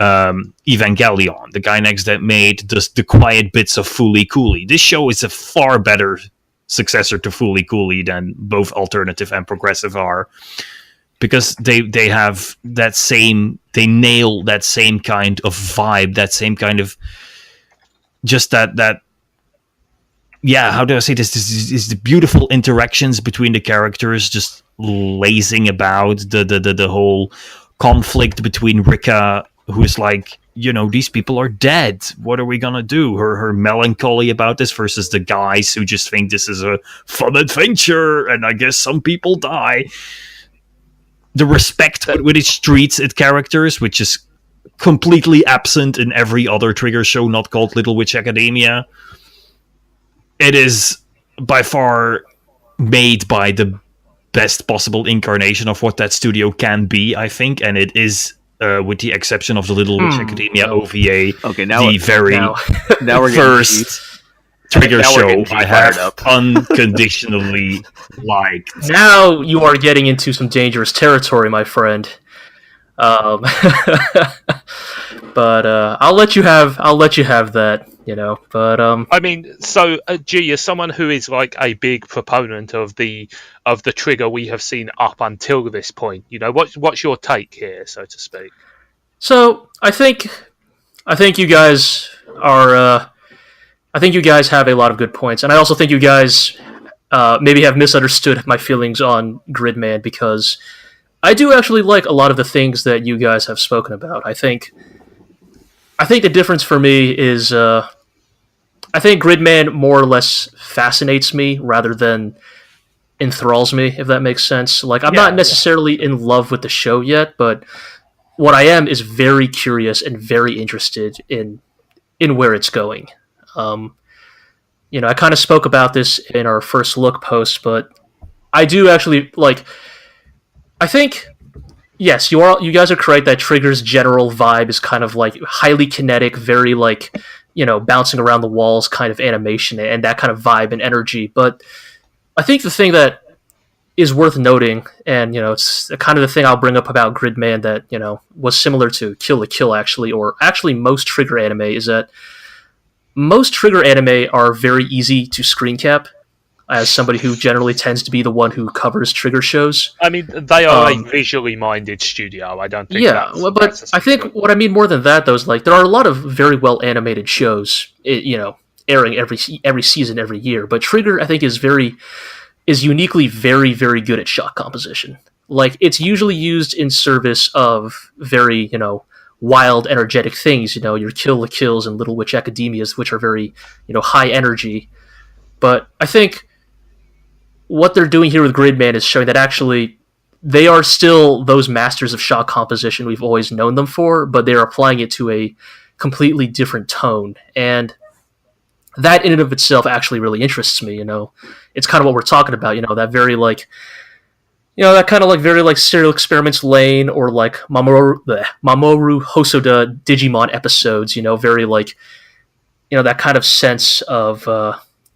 Evangelion, the Gainax that made the quiet bits of Fooly Cooly. This show is a far better successor to Fooly Cooly than both alternative and progressive are. Because they have that same, they nail that same kind of vibe, that same kind of, just that how do I say this? This is the beautiful interactions between the characters, just lazing about, the whole conflict between Rika, who is like, these people are dead. What are we gonna do? Her melancholy about this versus the guys who just think this is a fun adventure, and I guess some people die. The respect with which it treats its characters, which is completely absent in every other Trigger show not called Little Witch Academia. It is by far made by the best possible incarnation of what that studio can be, I think, and it is, with the exception of the Little Witch Academia OVA, Okay, now the very now we're first Trigger now we're show getting I fired have up. unconditionally liked. Now you are getting into some dangerous territory, my friend. But I'll let you have that, you know. But I mean, so G, as someone who is like a big proponent of the trigger we have seen up until this point, you know, what's your take here, so to speak? so I think you guys are. I think you guys have a lot of good points, and I also think you guys maybe have misunderstood my feelings on Gridman, because I do actually like a lot of the things that you guys have spoken about. I think the difference for me is I think Gridman more or less fascinates me rather than enthralls me, if that makes sense. Like, I'm not necessarily in love with the show yet, but what I am is very curious and very interested in where it's going. You know, I kind of spoke about this in our first look post, but I do actually like. I think, yes, you guys are correct that Trigger's general vibe is kind of like highly kinetic, very like, you know, bouncing around the walls kind of animation and that kind of vibe and energy. But I think the thing that is worth noting, and you know, it's kind of the thing I'll bring up about Gridman that, you know, was similar to Kill la Kill actually, or actually most Trigger anime, is that most Trigger anime are very easy to screen cap, as somebody who generally tends to be the one who covers Trigger shows. I mean, they are a visually minded studio. I don't think. Yeah, but I think what I mean more than that, though, is like there are a lot of very well animated shows, you know, airing every season, every year. But Trigger, I think, is uniquely very, very good at shot composition. Like, it's usually used in service of very, you know, wild, energetic things. You know, your Kill la Kills and Little Witch Academias, which are very, you know, high energy. But I think what they're doing here with Gridman is showing that actually they are still those masters of shot composition we've always known them for, but they're applying it to a completely different tone. And that in and of itself actually really interests me, you know. It's kind of what we're talking about, you know, that very like, you know, that kind of like very like Serial Experiments Lane or like Mamoru Hosoda Digimon episodes, you know, very like, you know, that kind of sense of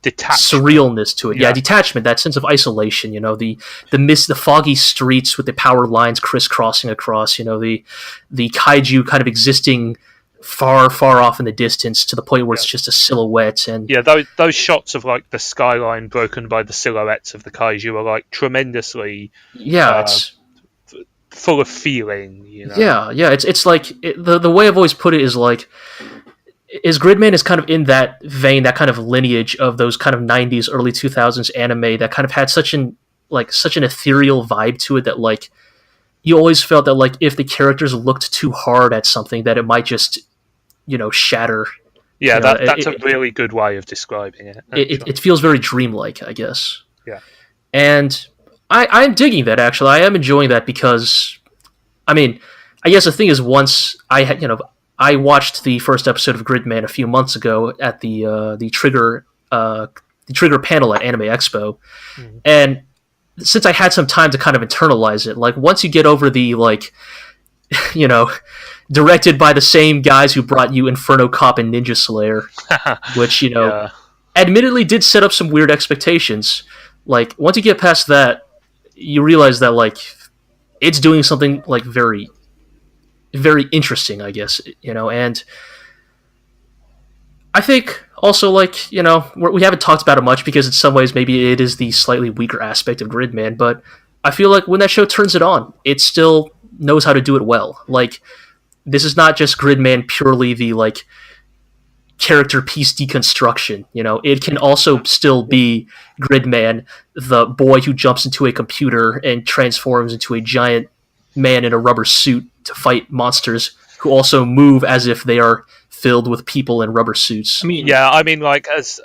surrealness to it. Yeah, detachment, that sense of isolation, you know, the mist, the foggy streets with the power lines crisscrossing across, you know, the kaiju kind of existing far off in the distance to the point where it's just a silhouette. And those shots of like the skyline broken by the silhouettes of the kaiju are like tremendously it's full of feeling, you know. It's like the way I've always put it is like, is Gridman is kind of in that vein, that kind of lineage of those kind of 90s, early 2000s anime that kind of had such an ethereal vibe to it that like you always felt that like if the characters looked too hard at something that it might just, you know, shatter. Yeah, that's a really good way of describing it. It feels very dreamlike, I guess. Yeah. And I'm digging that, actually. I am enjoying that because, I mean, I guess the thing is, once I watched the first episode of Gridman a few months ago at the Trigger panel at Anime Expo, and since I had some time to kind of internalize it, like once you get over the like, you know, directed by the same guys who brought you Inferno Cop and Ninja Slayer, which, you know, admittedly did set up some weird expectations. Like once you get past that, you realize that like it's doing something like very, very interesting, I guess, you know. And I think also, like, you know, we haven't talked about it much because in some ways maybe it is the slightly weaker aspect of Gridman, but I feel like when that show turns it on, it still knows how to do it well. Like, this is not just Gridman purely the like character piece deconstruction, you know. It can also still be Gridman, the boy who jumps into a computer and transforms into a giant man in a rubber suit to fight monsters who also move as if they are filled with people in rubber suits. I mean, like as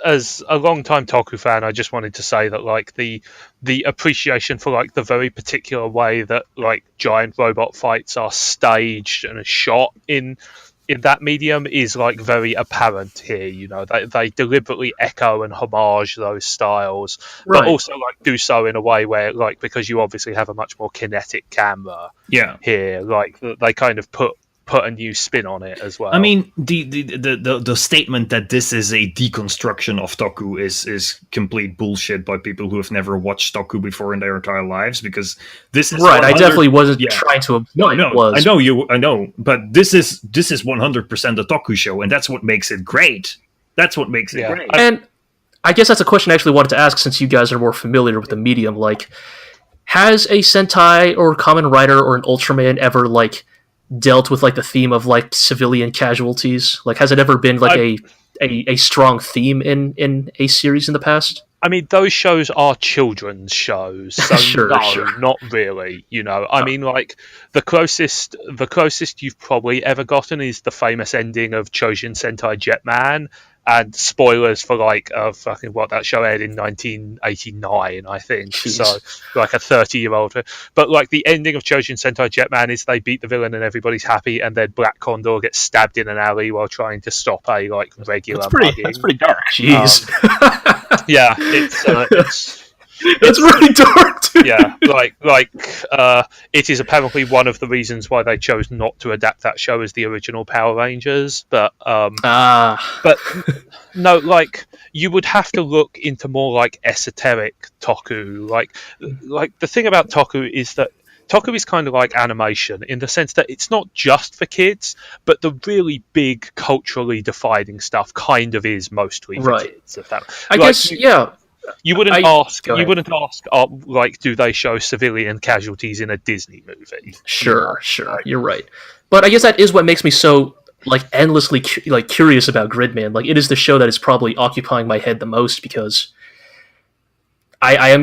a long-time Toku fan, I just wanted to say that like the appreciation for like the very particular way that like giant robot fights are staged and shot in in that medium is like very apparent here. You know, they deliberately echo and homage those styles, but also like do so in a way where, like, because you obviously have a much more kinetic camera here, like they kind of put a new spin on it as well. I mean, the statement that this is a deconstruction of Toku is complete bullshit by people who have never watched Toku before in their entire lives, because this is right. I definitely wasn't trying to. I know, but this is 100% a Toku show, and that's what makes it great. That's what makes it great. And I guess that's a question I actually wanted to ask, since you guys are more familiar with the medium. Like, has a Sentai or Kamen Rider or an Ultraman ever like dealt with like the theme of like civilian casualties? Like, has it ever been like a strong theme in a series in the past? I mean, those shows are children's shows, so sure. Not really. You know, I mean, like the closest you've probably ever gotten is the famous ending of Chojin Sentai Jetman. And spoilers for like fucking what that show aired in 1989, I think. Jeez. So like a 30-year-old. But like the ending of Chojin Sentai Jetman is they beat the villain and everybody's happy, and then Black Condor gets stabbed in an alley while trying to stop a like regular. That's pretty dark. Jeez. Yeah, it's That's really dark, too. Yeah, it is apparently one of the reasons why they chose not to adapt that show as the original Power Rangers. But no, like you would have to look into more like esoteric Toku. Like the thing about Toku is that Toku is kind of like animation in the sense that it's not just for kids, but the really big culturally defining stuff kind of is mostly for kids. If that, I guess, yeah. You wouldn't ask, like, do they show civilian casualties in a Disney movie? Sure, you're right. But I guess that is what makes me so, like, endlessly curious about Gridman. Like, it is the show that is probably occupying my head the most, because I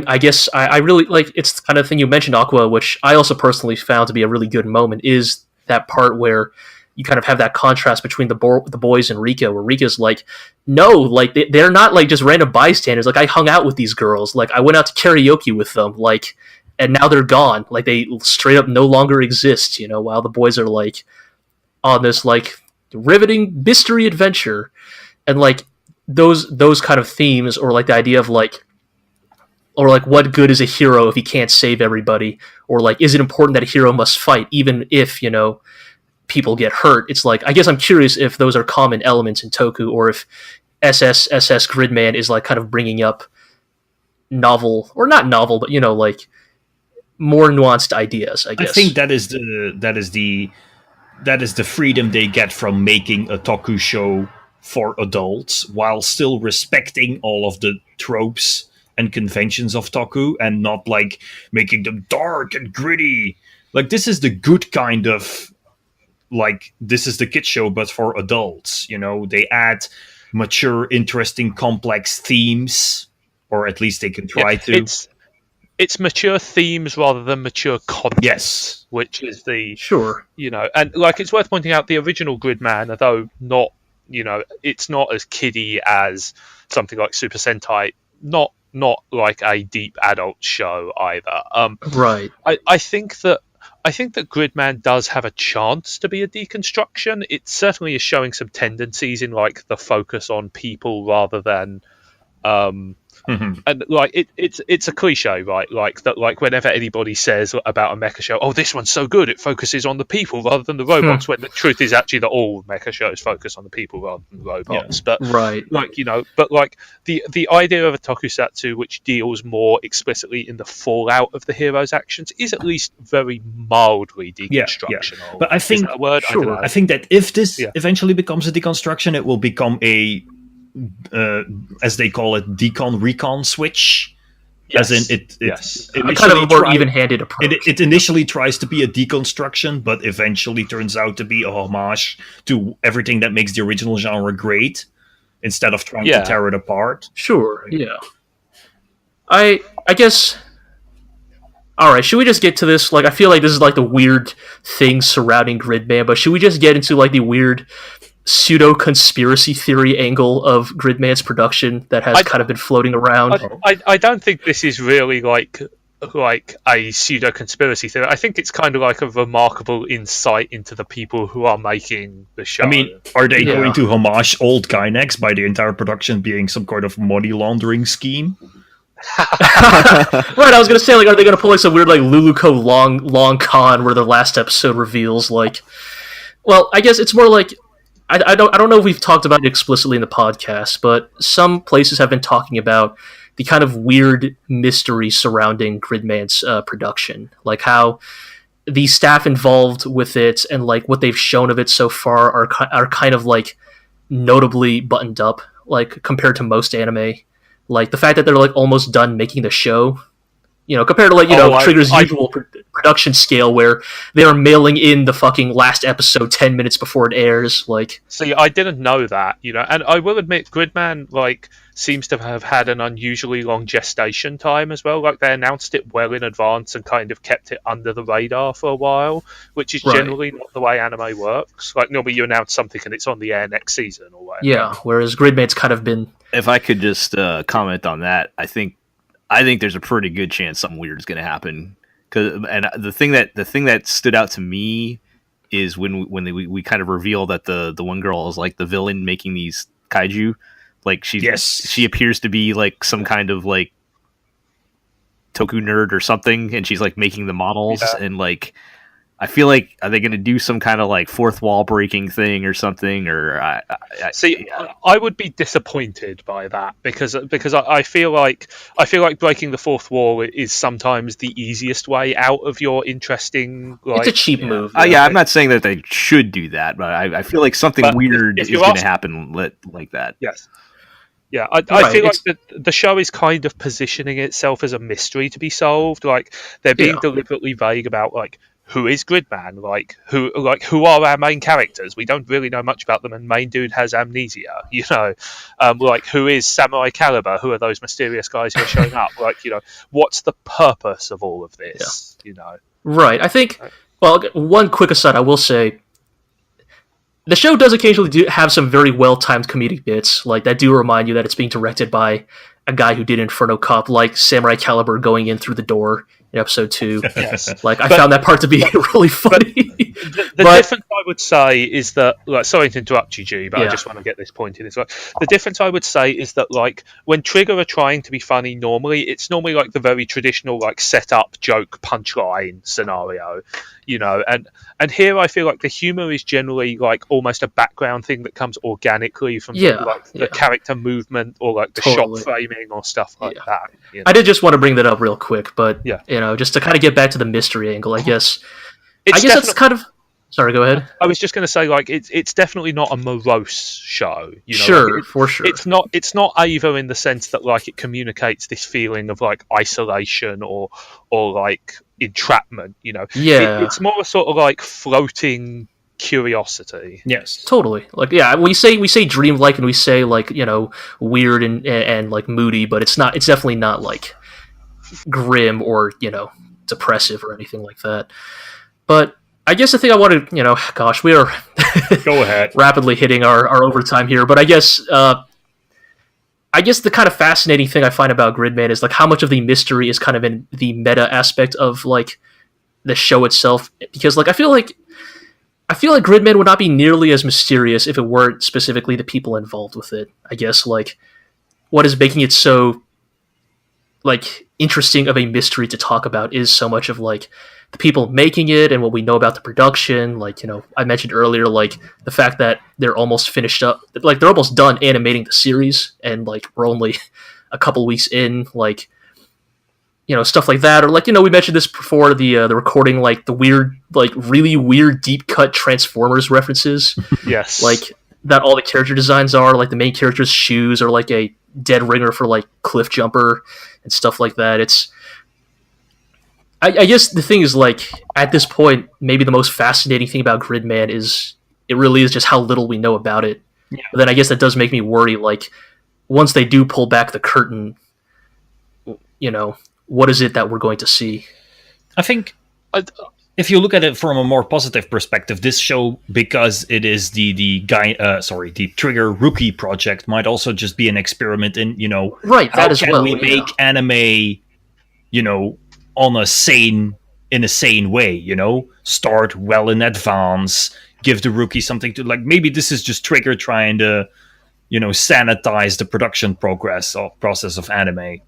really, like, it's the kind of thing you mentioned, Aqua, which I also personally found to be a really good moment, is that part where you kind of have that contrast between the boys and Rika, where Rika's like, no, like they're not like just random bystanders. Like, I hung out with these girls. Like, I went out to karaoke with them. Like, and now they're gone. Like, they straight up no longer exist. You know, while the boys are like on this like riveting mystery adventure, and like those kind of themes, or like the idea of like, or like, what good is a hero if he can't save everybody, or like, is it important that a hero must fight even if, you know, people get hurt? It's like, I guess I'm curious if those are common elements in Toku, or if SSSS Gridman is like kind of bringing up novel, or not novel, but, you know, like more nuanced ideas, I guess. I think that is the freedom they get from making a Toku show for adults, while still respecting all of the tropes and conventions of Toku, and not like making them dark and gritty. Like, this is the good kind of, like, this is the kid show but for adults. You know, they add mature, interesting, complex themes, or at least they can try to. It's mature themes rather than mature content. Yes, which is the you know, and like, it's worth pointing out the original Gridman, although not, you know, it's not as kiddie as something like Super Sentai, not like a deep adult show either. Right. I think that Gridman does have a chance to be a deconstruction. It certainly is showing some tendencies in like the focus on people rather than and like it's a cliche, right? Like that, like whenever anybody says about a mecha show, oh, this one's so good, it focuses on the people rather than the robots, when the truth is actually that all mecha shows focus on the people rather than the robots. But like, you know, but like the idea of a tokusatsu which deals more explicitly in the fallout of the hero's actions is at least very mildly deconstructional. Yeah. But I think, is that a word? I think that if this eventually becomes a deconstruction, it will become a as they call it, decon recon switch. As in it kind of a more even-handed approach. It initially tries to be a deconstruction, but eventually turns out to be a homage to everything that makes the original genre great, instead of trying to tear it apart. Sure, yeah. I guess... Alright, should we just get to this? Like, I feel like this is like the weird thing surrounding Gridman, but should we just get into like the weird pseudo-conspiracy theory angle of Gridman's production that has kind of been floating around? I don't think this is really like like a pseudo conspiracy theory. I think it's kind of like a remarkable insight into the people who are making the show. I mean, are they Yeah. going to homage old Gainax by the entire production being some kind of money laundering scheme? Right, I was gonna say, like, are they gonna pull like some weird like Luluco long con where the last episode reveals like, well, I guess it's more like I don't know if we've talked about it explicitly in the podcast, but some places have been talking about the kind of weird mystery surrounding Gridman's production, like how the staff involved with it and like what they've shown of it so far are kind of like notably buttoned up, like compared to most anime. Like the fact that they're like almost done making the show, compared to like Trigger's usual production scale where they are mailing in the fucking last episode 10 minutes before it airs. Like, see, I didn't know that, and I will admit, Gridman like seems to have had an unusually long gestation time as well. Like they announced it well in advance and kind of kept it under the radar for a while, which is generally not the way anime works. Like normally you announce something and it's on the air next season or whatever. Yeah, whereas Gridman's kind of been. If I could just comment on that, I think there's a pretty good chance something weird is going to happen. And the thing that stood out to me is when we kind of reveal that the one girl is like the villain making these kaiju, like she appears to be like some kind of like toku nerd or something, and she's like making the models and like. I feel like, are they going to do some kind of like fourth wall breaking thing or something? Or I would be disappointed by that because I feel like breaking the fourth wall is sometimes the easiest way out of your interesting. Like, it's a cheap move. I'm not saying that they should do that, but I feel like something weird is going to happen like that. Yes. Yeah, I feel like the show is kind of positioning itself as a mystery to be solved. Like they're being deliberately vague about like. Who is Gridman? Who are our main characters? We don't really know much about them, and main dude has amnesia. Who is Samurai Caliber? Who are those mysterious guys who are showing up? What's the purpose of all of this? Right. I think. Well, one quick aside, I will say, the show does occasionally have some very well-timed comedic bits, like that do remind you that it's being directed by a guy who did Inferno Cop, like Samurai Caliber going in through the door in episode 2. Yes. Like, I found that part to be really funny. The difference I would say is that, like, sorry to interrupt you, G, but I just want to get this point in as well. The difference I would say is that, like, when Trigger are trying to be funny normally, it's normally like the very traditional, like, set-up joke punchline scenario, and here I feel like the humor is generally like almost a background thing that comes organically from the character movement or like the shot framing or stuff like that. I did just want to bring that up real quick, but just to kind of get back to the mystery angle, I guess. That's kind of. Sorry, go ahead. I was just going to say, like, it's definitely not a morose show. For sure. It's not either in the sense that like it communicates this feeling of like isolation or like entrapment. It's more a sort of like floating curiosity. Yes, totally. Like, we say dreamlike and we say like weird and like moody, but it's not. It's definitely not like grim or depressive or anything like that. But I guess the thing I wanted, we are go ahead rapidly hitting our overtime here. But I guess the kind of fascinating thing I find about Gridman is like how much of the mystery is kind of in the meta aspect of like the show itself. Because like I feel like Gridman would not be nearly as mysterious if it weren't specifically the people involved with it. I guess like what is making it so like interesting of a mystery to talk about is so much of like the people making it and what we know about the production. Like, I mentioned earlier, like the fact that they're almost finished up, like they're almost done animating the series and like we're only a couple weeks in, like, stuff like that. Or like, we mentioned this before, the recording, like the weird, like really weird deep cut Transformers references. Yes. Like that all the character designs are, like the main character's shoes are like a dead ringer for like Cliff Jumper and stuff like that. I guess the thing is, like, at this point, maybe the most fascinating thing about Gridman is it really is just how little we know about it. Yeah. But then I guess that does make me worry, like, once they do pull back the curtain, what is it that we're going to see? I think if you look at it from a more positive perspective, this show, because it is the Trigger rookie project, might also just be an experiment in, right, how that as can well, we make anime, in a sane way, you know? Start well in advance, give the rookie something to, like, maybe this is just Trigger trying to, you know, sanitize the production process of anime.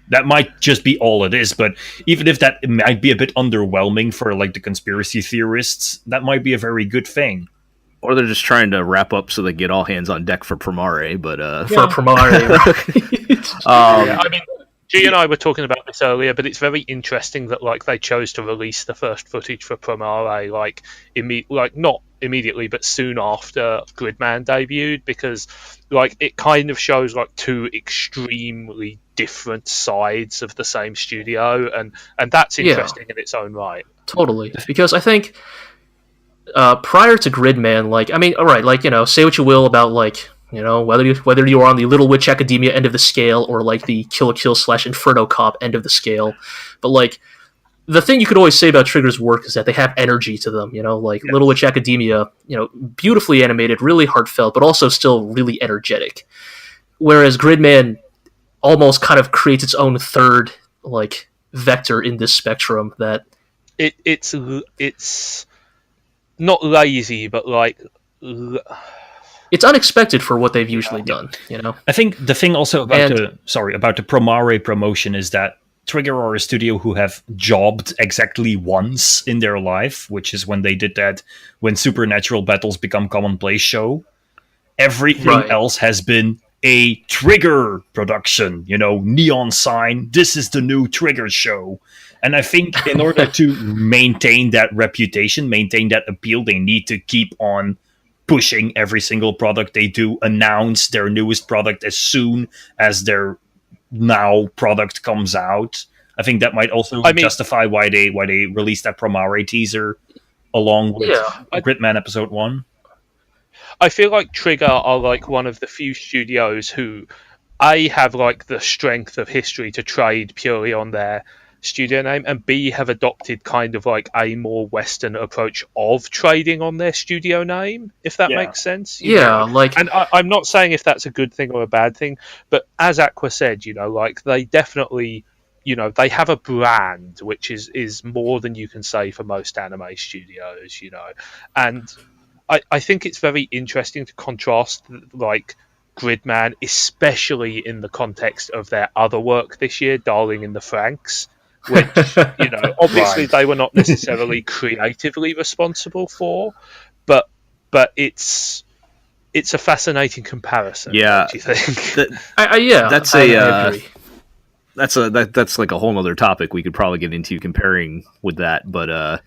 That might just be all it is, but even if that might be a bit underwhelming for, like, the conspiracy theorists, that might be a very good thing. Or they're just trying to wrap up so they get all hands on deck for Promare, but For Promare. I mean, G and I were talking about this earlier, but it's very interesting that like they chose to release the first footage for Promare not immediately, but soon after Gridman debuted, because like it kind of shows like two extremely different sides of the same studio, and that's interesting in its own right. Totally, because I think prior to Gridman, like, I mean, all right, like, you know, say what you will about, like, you know, whether you are on the Little Witch Academia end of the scale or like the Kill la Kill / Inferno Cop end of the scale, but like the thing you could always say about Trigger's work is that they have energy to them, you know, like Little Witch Academia, you know, beautifully animated, really heartfelt, but also still really energetic. Whereas Gridman almost kind of creates its own third like vector in this spectrum that it's not lazy, but like it's unexpected for what they've usually done, you know. I think the thing also about the Promare promotion is that Trigger are a studio who have jobbed exactly once in their life, which is when they did that when Supernatural Battles Become Commonplace show. Everything else has been a Trigger production, you know, neon sign, this is the new Trigger show. And I think in order to maintain that reputation, maintain that appeal, they need to keep on pushing every single product they do, announce their newest product as soon as their now product comes out. I think that might also justify why they released that Promare teaser along with Gridman episode 1. I feel like Trigger are like one of the few studios who have like the strength of history to trade purely on their studio name, and B have adopted kind of like a more Western approach of trading on their studio name, if that makes sense. You know? Like, and I'm not saying if that's a good thing or a bad thing, but as Aqua said, you know, like they definitely, you know, they have a brand which is more than you can say for most anime studios, you know, and I think it's very interesting to contrast like Gridman, especially in the context of their other work this year, Darling in the Franxx, which, you know, obviously they were not necessarily creatively responsible for, but it's a fascinating comparison. Yeah, don't you think? That's like a whole other topic we could probably get into comparing with that, but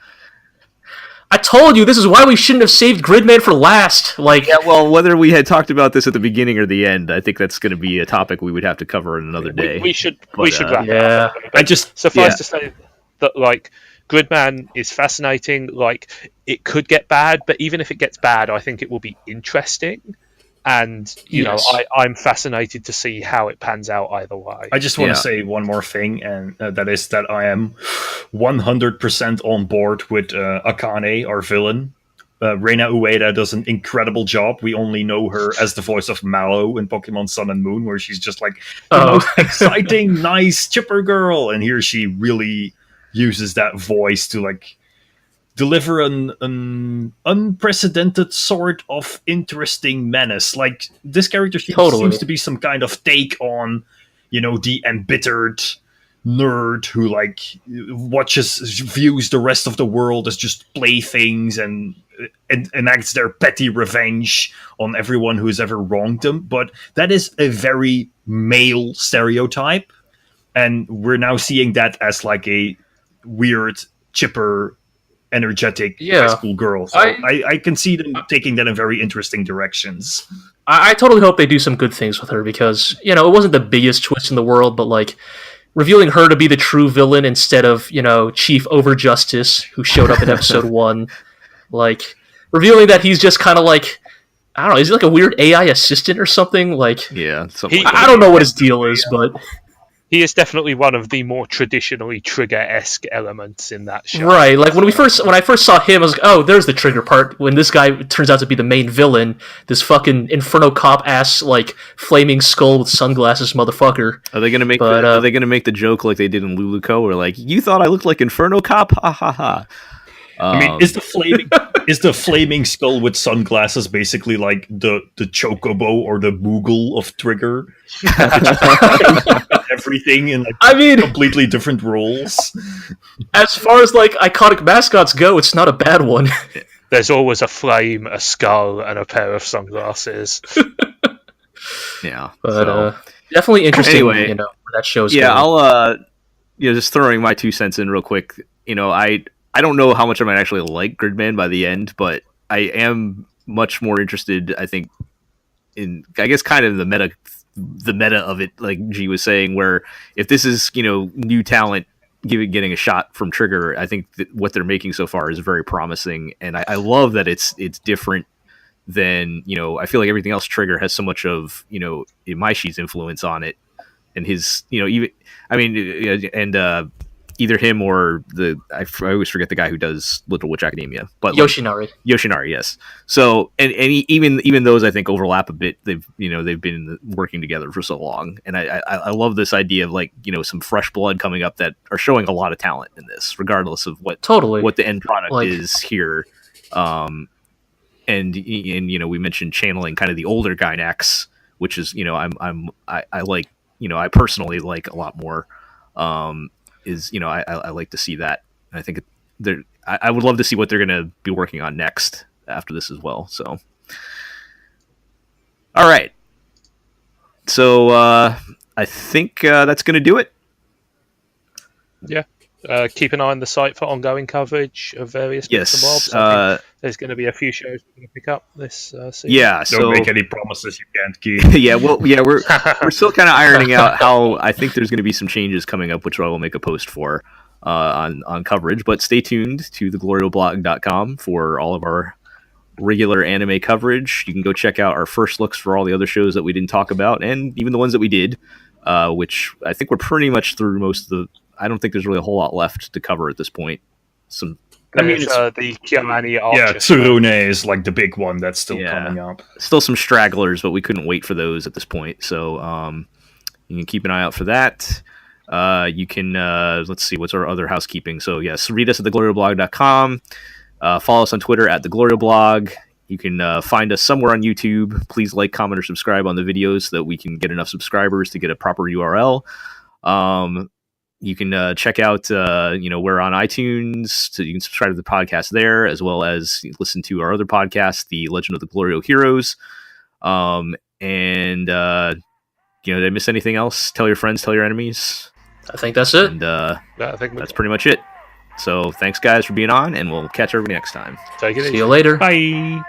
I told you this is why we shouldn't have saved Gridman for last. Like, yeah, well, whether we had talked about this at the beginning or the end, I think that's going to be a topic we would have to cover in another day. We should wrap it up. I just suffice to say that like Gridman is fascinating. Like, it could get bad, but even if it gets bad, I think it will be interesting. And, you know, I'm fascinated to see how it pans out either way. I just want to say one more thing, and that is that I am 100% on board with Akane, our villain. Reina Ueda does an incredible job. We only know her as the voice of Mallow in Pokemon Sun and Moon, where she's just like the most exciting, nice, chipper girl. And here she really uses that voice to, like, deliver an unprecedented sort of interesting menace. Like, this character seems to be some kind of take on, you know, the embittered nerd who, like, views the rest of the world as just playthings and enacts their petty revenge on everyone who has ever wronged them. But that is a very male stereotype, and we're now seeing that as like a weird, chipper, energetic high school girl. So I can see them taking that in very interesting directions. I totally hope they do some good things with her, because, you know, it wasn't the biggest twist in the world, but like revealing her to be the true villain instead of, you know, Chief Overjustice, who showed up in episode 1, like revealing that he's just kind of like, I don't know, is he like a weird AI assistant or something? Like, yeah, I don't know what his deal is, but He is definitely one of the more traditionally Trigger-esque elements in that show. Right, like when I first saw him, I was like, oh, there's the Trigger part. When this guy turns out to be the main villain, this fucking Inferno Cop ass, like flaming skull with sunglasses motherfucker. Are they gonna make the joke like they did in Luluco, where like, you thought I looked like Inferno Cop? Ha ha ha. I mean, is the flaming skull with sunglasses basically like the chocobo or the Moogle of Trigger? Everything in like completely different roles. As far as like iconic mascots go, it's not a bad one. There's always a flame, a skull, and a pair of sunglasses. Yeah, but definitely interesting. Anyway, where that show's going. I'll just throwing my 2 cents in real quick. I don't know how much I might actually like Gridman by the end, but I am much more interested, I think, in, I guess, kind of the meta of it, like G was saying, where if this is, new talent getting a shot from Trigger, I think that what they're making so far is very promising, and I love that it's different than, I feel like everything else Trigger has so much of, Imaishi's influence on it, and his, either him or I always forget the guy who does Little Witch Academia, but Yoshinari. Yoshinari, yes. So and even those I think overlap a bit. They've been working together for so long, and I love this idea of like some fresh blood coming up that are showing a lot of talent in this, regardless of what the end product is here. And we mentioned channeling kind of the older Gainax, which is I like I personally like a lot more. I like to see that. I think I would love to see what they're going to be working on next after this as well. So, all right. So I think that's going to do it. Yeah. Keep an eye on the site for ongoing coverage of various bits and bobs. I think there's going to be a few shows we're going to pick up this season. Yeah, don't make any promises you can't keep. Yeah, we're still kind of ironing out how I think there's going to be some changes coming up, which I will make a post for on coverage. But stay tuned to theglorioblog.com for all of our regular anime coverage. You can go check out our first looks for all the other shows that we didn't talk about, and even the ones that we did, which I think we're pretty much through most of the. I don't think there's really a whole lot left to cover at this point. It's the Kiamani Archer. Yeah, Tsurune is like the big one that's still coming up. Still some stragglers, but we couldn't wait for those at this point. So you can keep an eye out for that. You can, let's see, what's our other housekeeping? So yes, read us at theglorioblog.com. Follow us on Twitter at theglorioblog. You can find us somewhere on YouTube. Please like, comment, or subscribe on the videos so that we can get enough subscribers to get a proper URL. You can check out, we're on iTunes, so you can subscribe to the podcast there, as well as listen to our other podcast, The Legend of the GLORIO Heroes. Did I miss anything else? Tell your friends, tell your enemies. I think that's it. And I think that's pretty much it. So thanks, guys, for being on, and we'll catch everybody next time. Take it easy. See you later. Bye.